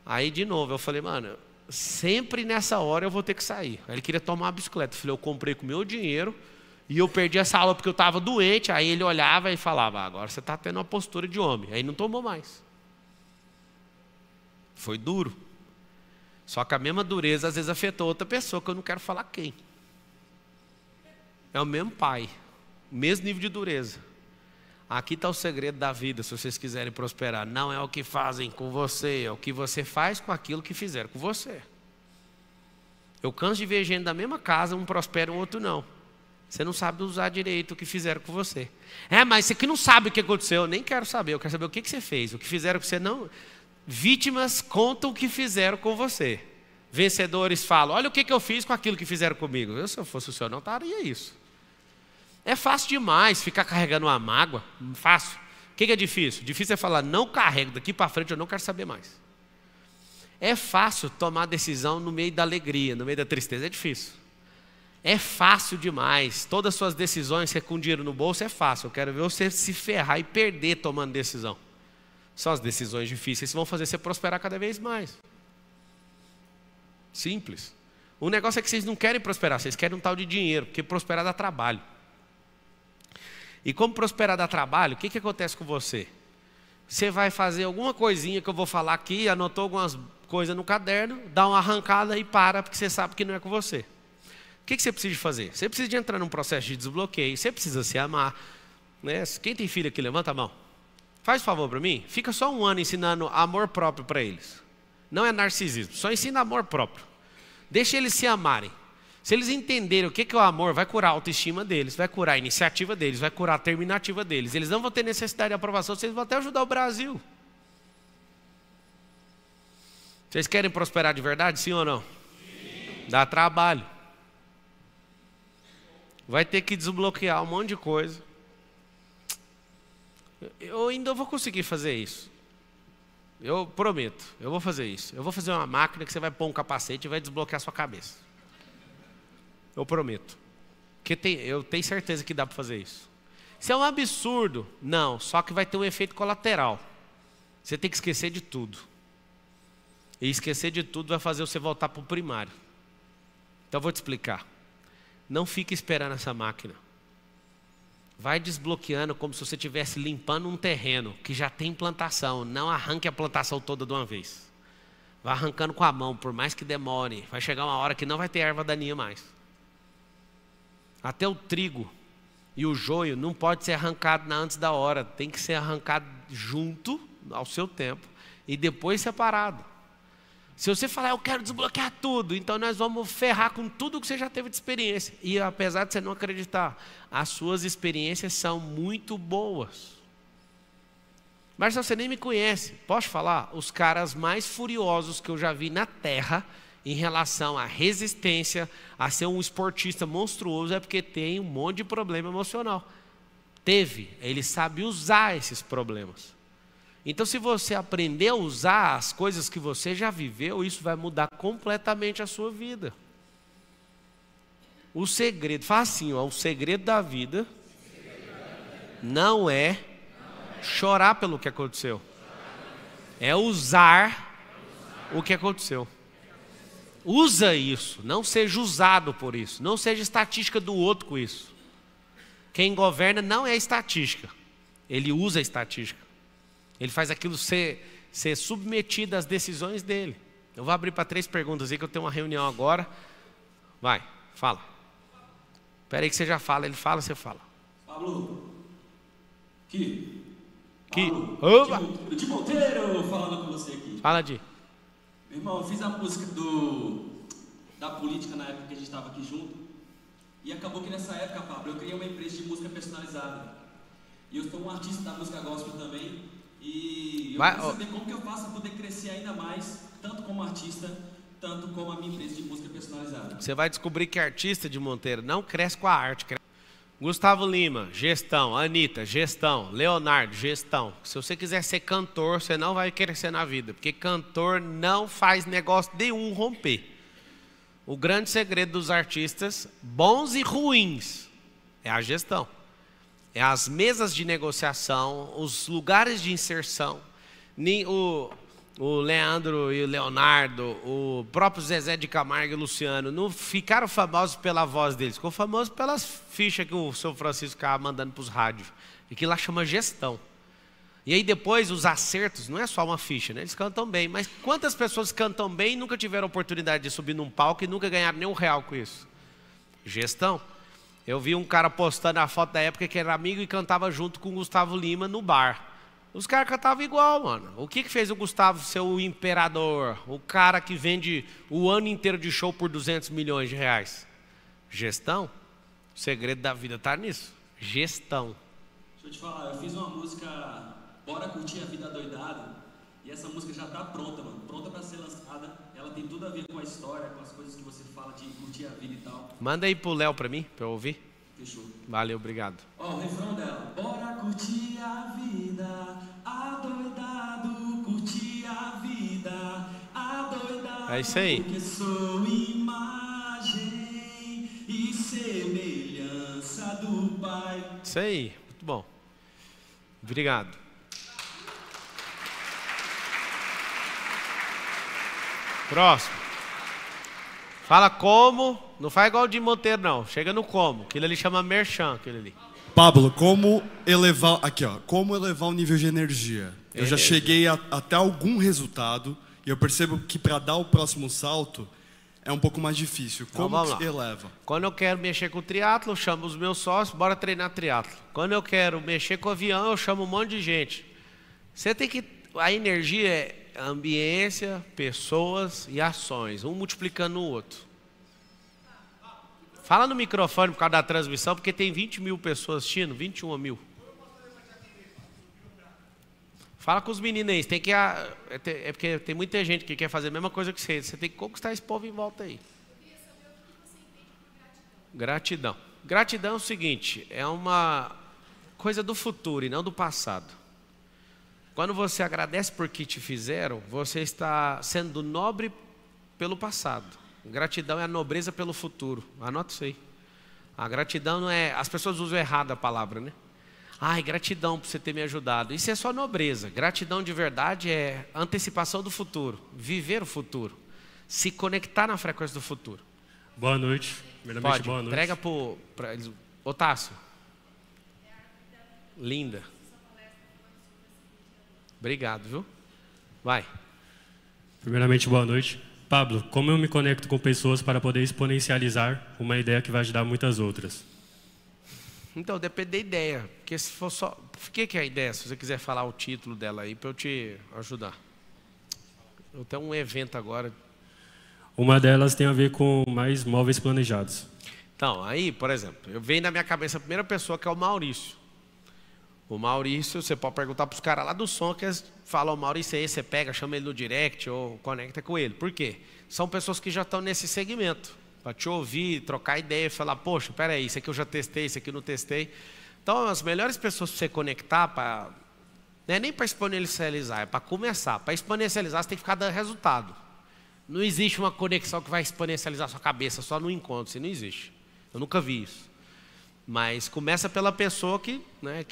Aí de novo, eu falei, mano, sempre nessa hora eu vou ter que sair. Aí ele queria tomar uma bicicleta. Eu falei, eu comprei com o meu dinheiro e eu perdi essa aula porque eu estava doente. Aí ele olhava e falava, agora você está tendo uma postura de homem. Aí não tomou mais. Foi duro. Só que a mesma dureza às vezes afetou outra pessoa, que eu não quero falar quem. É o mesmo pai, o mesmo nível de dureza. Aqui está o segredo da vida, se vocês quiserem prosperar. Não é o que fazem com você, é o que você faz com aquilo que fizeram com você. Eu canso de ver gente da mesma casa, um prospera, o outro não. Você não sabe usar direito o que fizeram com você. Mas você aqui não sabe o que aconteceu. Eu nem quero saber, eu quero saber o que você fez. O que fizeram com você não... Vítimas contam o que fizeram com você. Vencedores falam, olha o que eu fiz com aquilo que fizeram comigo. Se eu fosse o senhor, não estaria isso. É fácil demais ficar carregando uma mágoa. Fácil. O que é difícil? Difícil é falar, não carrego, daqui para frente eu não quero saber mais. É fácil tomar decisão no meio da alegria, no meio da tristeza. É difícil. É fácil demais. Todas as suas decisões, você com dinheiro no bolso, é fácil. Eu quero ver você se ferrar e perder tomando decisão. São as decisões difíceis que vão fazer você prosperar cada vez mais. Simples. O negócio é que vocês não querem prosperar, vocês querem um tal de dinheiro, porque prosperar dá trabalho. E como prosperar dá trabalho, o que acontece com você? Você vai fazer alguma coisinha que eu vou falar aqui, anotou algumas coisas no caderno, dá uma arrancada e para, porque você sabe que não é com você. O que você precisa de fazer? Você precisa de entrar num processo de desbloqueio, você precisa se amar. Né? Quem tem filho aqui, levanta a mão. Faz um favor para mim, fica só um ano ensinando amor próprio para eles. Não é narcisismo, só ensina amor próprio. Deixa eles se amarem. Se eles entenderem o que é o amor, vai curar a autoestima deles, vai curar a iniciativa deles, vai curar a terminativa deles. Eles não vão ter necessidade de aprovação, vocês vão até ajudar o Brasil. Vocês querem prosperar de verdade, sim ou não? Sim. Dá trabalho. Vai ter que desbloquear um monte de coisa. Eu ainda vou conseguir fazer isso. Eu prometo, eu vou fazer isso. Eu vou fazer uma máquina que você vai pôr um capacete e vai desbloquear a sua cabeça. Eu prometo. Eu tenho certeza que dá para fazer isso. Isso é um absurdo? Não, só que vai ter um efeito colateral. Você tem que esquecer de tudo. E esquecer de tudo vai fazer você voltar para o primário. Então eu vou te explicar. Não fique esperando essa máquina. Vai desbloqueando como se você estivesse limpando um terreno que já tem plantação. Não arranque a plantação toda de uma vez. Vai arrancando com a mão, por mais que demore. Vai chegar uma hora que não vai ter erva daninha mais. Até o trigo e o joio não pode ser arrancado antes da hora. Tem que ser arrancado junto ao seu tempo e depois separado. Se você falar, eu quero desbloquear tudo, então nós vamos ferrar com tudo que você já teve de experiência. E apesar de você não acreditar, as suas experiências são muito boas. Mas se você nem me conhece, posso falar? Os caras mais furiosos que eu já vi na Terra em relação à resistência, a ser um esportista monstruoso, é porque tem um monte de problema emocional. Ele sabe usar esses problemas. Então, se você aprender a usar as coisas que você já viveu, isso vai mudar completamente a sua vida. O segredo, fala assim, ó, o segredo da vida não é chorar pelo que aconteceu. É usar o que aconteceu. Usa isso, não seja usado por isso. Não seja estatística do outro com isso. Quem governa não é estatística. Ele usa a estatística. Ele faz aquilo ser submetido às decisões dele. Eu vou abrir para 3 perguntas aí, que eu tenho uma reunião agora. Vai, fala. Espera aí que você já fala, ele fala, você fala. Pablo. Que? Opa! De Monteiro, falando com você aqui. Fala, Di. Meu irmão, eu fiz a música da política na época que a gente estava aqui junto. E acabou que nessa época, Pablo, eu criei uma empresa de música personalizada. E eu sou um artista da música gospel também. E eu quero saber como que eu faço para poder crescer ainda mais, tanto como artista, tanto como a minha empresa de música personalizada. Você vai descobrir que artista de Monteiro não cresce com a arte. Gustavo Lima, gestão. Anitta, gestão. Leonardo, gestão. Se você quiser ser cantor, você não vai crescer na vida, porque cantor não faz negócio nenhum romper. O grande segredo dos artistas, bons e ruins, é a gestão. É as mesas de negociação, os lugares de inserção. O Leandro e o Leonardo, o próprio Zezé de Camargo e o Luciano, não ficaram famosos pela voz deles, ficou famoso pelas fichas que o São Francisco ficava mandando para os rádios. E que lá chama gestão. E aí depois os acertos, não é só uma ficha, né? Eles cantam bem. Mas quantas pessoas cantam bem e nunca tiveram oportunidade de subir num palco e nunca ganharam nem R$1 com isso? Gestão. Eu vi um cara postando a foto da época que era amigo e cantava junto com o Gustavo Lima no bar. Os caras cantavam igual, mano. O que fez o Gustavo ser o imperador? O cara que vende o ano inteiro de show por R$200 milhões. Gestão? O segredo da vida está nisso. Gestão. Deixa eu te falar, eu fiz uma música, Bora Curtir a Vida Doidado. E essa música já está pronta, mano. Pronta para ser lançada. Ela tem tudo a ver com a história, com as coisas que você fala de curtir a vida e tal. Manda aí pro Léo para mim, para eu ouvir. Fechou. Valeu, obrigado. Ó, o refrão dela. Bora curtir a vida, adoidado, curtir a vida, adoidado. É isso aí. Porque sou imagem e graça do Pai. Isso aí, muito bom. Obrigado. Próximo. Fala como, não faz igual o de Monteiro não, chega no como, aquilo ali chama merchan, aquele ali. Pablo, como elevar, aqui ó, como elevar o nível de energia? Eu já cheguei até algum resultado e eu percebo que para dar o próximo salto é um pouco mais difícil. Como que eleva? Quando eu quero mexer com o triatlo, eu chamo os meus sócios, bora treinar triatlo. Quando eu quero mexer com o avião, eu chamo um monte de gente. Você tem que, a energia é ambiência, pessoas e ações, um multiplicando o outro. Fala no microfone por causa da transmissão, porque tem 20 mil pessoas assistindo, 21 mil. Fala com os meninos aí, tem que, é porque tem muita gente que quer fazer a mesma coisa que você. Você tem que conquistar esse povo em volta aí. Gratidão. Gratidão é o seguinte, é uma coisa do futuro e não do passado. Quando você agradece por que te fizeram, você está sendo nobre pelo passado. Gratidão é a nobreza pelo futuro. Anota isso aí. A gratidão não é... As pessoas usam errado a palavra, né? Ai, gratidão por você ter me ajudado. Isso é só nobreza. Gratidão de verdade é antecipação do futuro. Viver o futuro. Se conectar na frequência do futuro. Boa noite. Primeiramente, Pode. boa noite. Entrega para eles. Otácio. Linda. Obrigado, viu? Vai. Primeiramente, boa noite. Pablo, como eu me conecto com pessoas para poder exponencializar uma ideia que vai ajudar muitas outras? Então, depende da ideia. Porque se for só... O que é a ideia? Se você quiser falar o título dela aí, para eu te ajudar. Eu tenho um evento agora. Uma delas tem a ver com mais móveis planejados. Então, aí, por exemplo, eu venho na minha cabeça a primeira pessoa, que é o Maurício. O Maurício, você pode perguntar para os caras lá do som, que eles falam, o Maurício aí, você pega, chama ele no direct ou conecta com ele. Por quê? São pessoas que já estão nesse segmento. Para te ouvir, trocar ideia, falar, poxa, peraí, isso aqui eu já testei, isso aqui eu não testei. Então, as melhores pessoas para você conectar, não é nem para exponencializar, é para começar. Para exponencializar, você tem que ficar dando resultado. Não existe uma conexão que vai exponencializar a sua cabeça só no encontro, isso não existe. Eu nunca vi isso. Mas começa pela pessoa que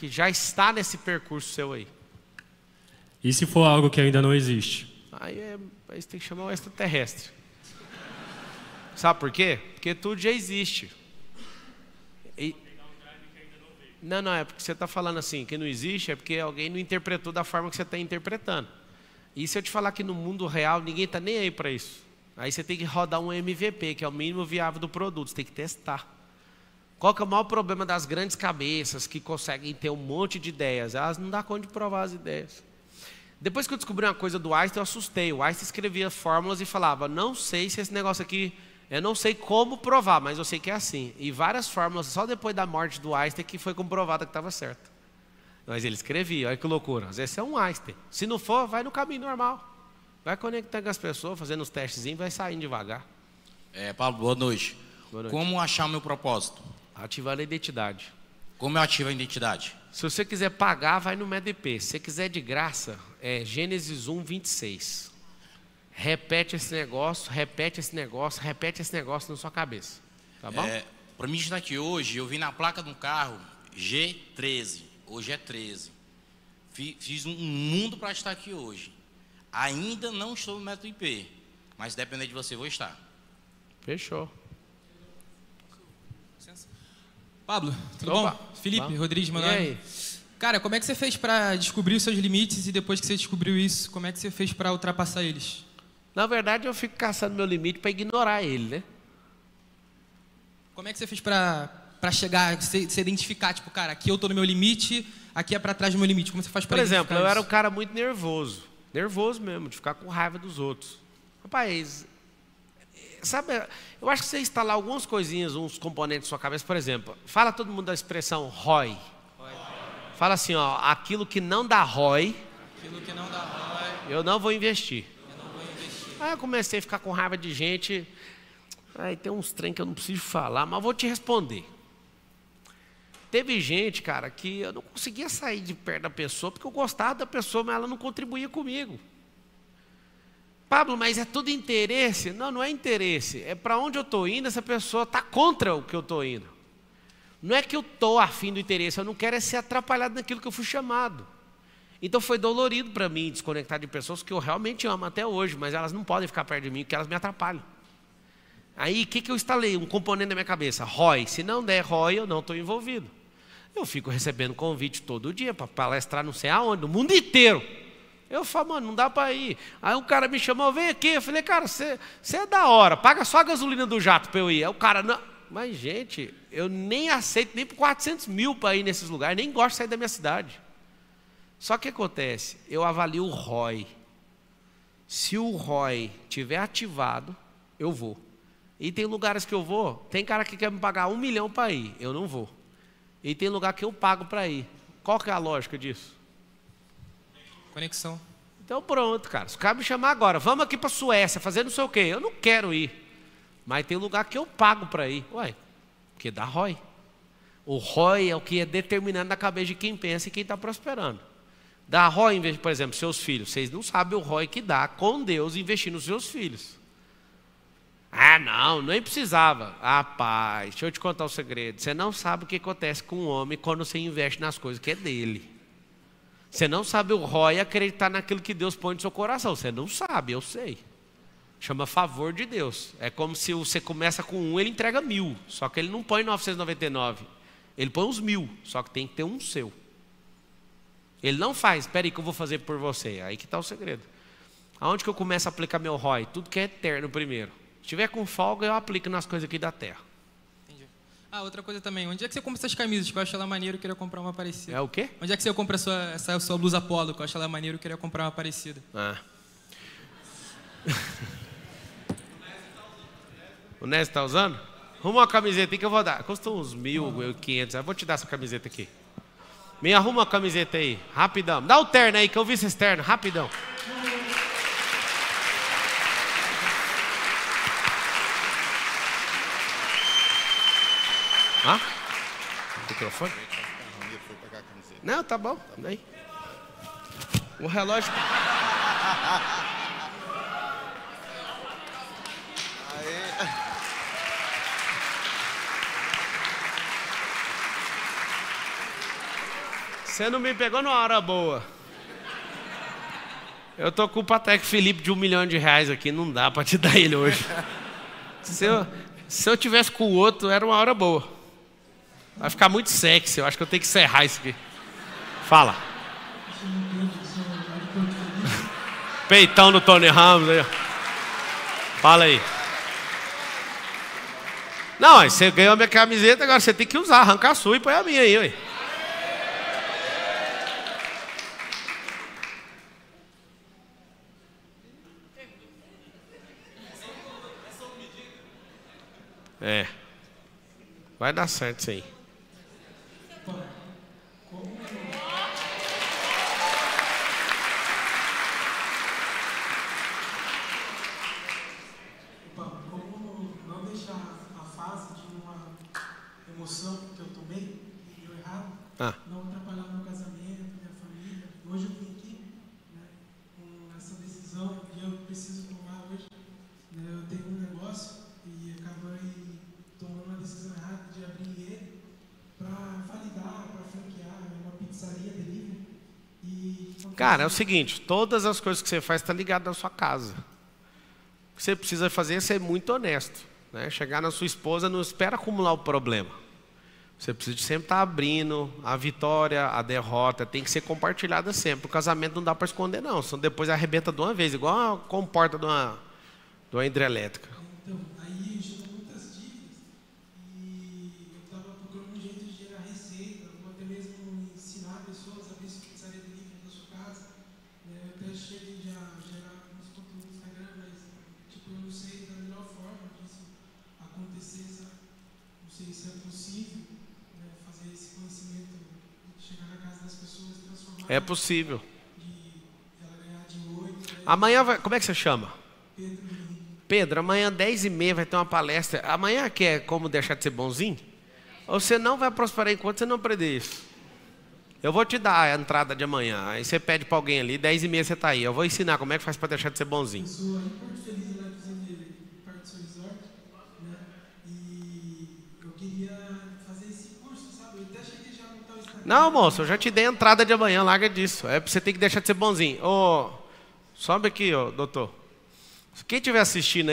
já está nesse percurso seu aí. E se for algo que ainda não existe? Aí você tem que chamar o extraterrestre. Sabe por quê? Porque tudo já existe. Não, é porque você está falando assim, que não existe, é porque alguém não interpretou da forma que você está interpretando. E se eu te falar que no mundo real ninguém está nem aí para isso? Aí você tem que rodar um MVP, que é o mínimo viável do produto, você tem que testar. Qual que é o maior problema das grandes cabeças que conseguem ter um monte de ideias? Elas não dão conta de provar as ideias. Depois que eu descobri uma coisa do Einstein, eu assustei. O Einstein escrevia fórmulas e falava, não sei se esse negócio aqui, eu não sei como provar, mas eu sei que é assim. E várias fórmulas, só depois da morte do Einstein, que foi comprovada que estava certo. Mas ele escrevia, olha que loucura. Às vezes você é um Einstein. Se não for, vai no caminho normal. Vai conectando com as pessoas, fazendo os testezinhos, vai saindo devagar. Pablo, boa noite. Boa noite. Como achar o meu propósito? Ativando a identidade. Como eu ativo a identidade? Se você quiser pagar, vai no MEDP. Se você quiser de graça, é Gênesis 1, 26. Repete esse negócio, repete esse negócio, repete esse negócio na sua cabeça. Tá bom? Para mim estar aqui hoje, eu vi na placa de um carro G13. Hoje é 13. Fiz um mundo para estar aqui hoje. Ainda não estou no método IP, mas dependendo de você, vou estar. Fechou. Pablo, tudo Opa. bom? Felipe, Vamos. Rodrigues, meu E nome. aí? Cara, como é que você fez para descobrir os seus limites e depois que você descobriu isso, como é que você fez para ultrapassar eles? Na verdade, eu fico caçando meu limite para ignorar ele, né? Como é que você fez para chegar, se identificar, tipo, cara, aqui eu tô no meu limite, aqui é para trás do meu limite. Como você faz para Por exemplo, eu era um isso? cara muito nervoso. Nervoso mesmo, de ficar com raiva dos outros. Rapaz, sabe, eu acho que você instalar algumas coisinhas, uns componentes na sua cabeça, por exemplo, fala todo mundo da expressão ROI. Fala assim, ó, aquilo que não dá ROI, Aquilo que não dá ROI, eu não vou investir. eu não vou investir. Aí eu comecei a ficar com raiva de gente. Aí tem uns trem que eu não preciso falar, mas eu vou te responder. Teve gente, cara, que eu não conseguia sair de perto da pessoa, porque eu gostava da pessoa, mas ela não contribuía comigo. Pablo, mas é tudo interesse? Não, não é interesse. É para onde eu estou indo, essa pessoa está contra o que eu estou indo. Não é que eu estou afim do interesse, eu não quero ser atrapalhado naquilo que eu fui chamado. Então foi dolorido para mim desconectar de pessoas que eu realmente amo até hoje, mas elas não podem ficar perto de mim porque elas me atrapalham. Aí o que eu instalei? Um componente na minha cabeça, ROI. Se não der ROI, eu não estou envolvido. Eu fico recebendo convite todo dia para palestrar não sei aonde, no mundo inteiro. Eu falo, mano, não dá para ir. Aí um cara me chamou, vem aqui. Eu falei, cara, você é da hora, paga só a gasolina do jato para eu ir. Aí o cara, não. Mas, gente, eu nem aceito nem por 400 mil para ir nesses lugares, nem gosto de sair da minha cidade. Só que acontece, eu avalio o ROI. Se o ROI estiver ativado, eu vou. E tem lugares que eu vou, tem cara que quer me pagar 1 milhão para ir, eu não vou. E tem lugar que eu pago para ir. Qual que é a lógica disso? Conexão. Então pronto, cara. Se o cara me chamar agora, vamos aqui para a Suécia, fazer não sei o quê, eu não quero ir. Mas tem lugar que eu pago para ir. Ué, porque dá ROI. O ROI é o que é determinante na cabeça de quem pensa e quem está prosperando. Dá ROI, por exemplo, seus filhos. Vocês não sabem o ROI que dá com Deus investir nos seus filhos. Ah, não, nem precisava. Ah, pai, deixa eu te contar um segredo. Você não sabe o que acontece com um homem quando você investe nas coisas que é dele. Você não sabe o ROI acreditar naquilo que Deus põe no seu coração. Você não sabe, eu sei. Chama favor de Deus. É como se você começa com 1, ele entrega 1000. Só que ele não põe 999. Ele põe uns 1000. Só que tem que ter um seu. Ele não faz, espera aí que eu vou fazer por você. Aí que está o segredo. Aonde que eu começo a aplicar meu ROI? Tudo que é eterno primeiro. Se tiver com folga, eu aplico nas coisas aqui da terra. Entendi. Ah, outra coisa também. Onde é que você compra essas camisas? Que eu acho ela maneiro, eu queria comprar uma parecida. É o quê? Onde é que você compra essa sua blusa polo? Que eu acho ela maneiro, eu queria comprar uma parecida. Ah. O Nésio está usando? Arruma uma camiseta aí que eu vou dar. Custa uns 1.500. Eu vou te dar essa camiseta aqui. Me arruma uma camiseta aí, rapidão. Dá o terno aí, que eu vi esse terno, rapidão. Hã? Microfone? Não, tá bom. Aí. O relógio. Você não me pegou numa hora boa. Eu tô com o Patek Felipe de R$1 milhão aqui, não dá pra te dar ele hoje. Se eu tivesse com o outro, era uma hora boa. Vai ficar muito sexy, eu acho que eu tenho que encerrar isso aqui. Fala. Peitão do Tony Ramos aí. Fala aí. Não, aí você ganhou a minha camiseta, agora você tem que usar, arrancar a sua e põe a minha aí, ué. É. Vai dar certo isso aí. Como não deixar a fase de uma emoção que eu tomei e deu errado, não atrapalhar meu casamento, minha família. Hoje eu vim aqui, né, com essa decisão que eu preciso tomar hoje. Né, eu tenho um negócio e acabei tomando uma decisão errada de abrir ele para validar, para franquear uma pizzaria delivery. Cara, é o seguinte, todas as coisas que você faz estão ligadas na sua casa. O que você precisa fazer é ser muito honesto, né? Chegar na sua esposa, não espera acumular o problema. Você precisa de sempre estar abrindo a vitória, a derrota, tem que ser compartilhada sempre. O casamento não dá para esconder não, senão depois arrebenta de uma vez, igual a comporta de uma hidrelétrica. Então, aí chegou muitas dívidas e eu estava procurando um jeito de gerar receita, ou até mesmo ensinar pessoas a abrir sua pizzaria delivery na sua casa. Eu até cheguei já a gerar uns conteúdos no Instagram, mas tipo, eu não sei da melhor forma disso acontecer, sabe? Não sei se é possível, né, fazer esse conhecimento, chegar na casa das pessoas e transformar. É possível. Ela ganhar de 8. Amanhã vai, como é que você chama? Pedro. Pedro, amanhã 10h30 vai ter uma palestra. Amanhã que é como deixar de ser bonzinho? Você não vai prosperar enquanto você não aprender isso. Eu vou te dar a entrada de amanhã. Aí você pede para alguém ali, 10h30 você está aí. Eu vou ensinar como é que faz para deixar de ser bonzinho. Eu sou em Porto Feliz, na cozinha de Parque do Resort, né? E eu queria fazer esse curso Não, moço, eu já te dei a entrada de amanhã, larga disso. Você tem que deixar de ser bonzinho. Ô, sobe aqui, ô, doutor. Quem estiver assistindo aí,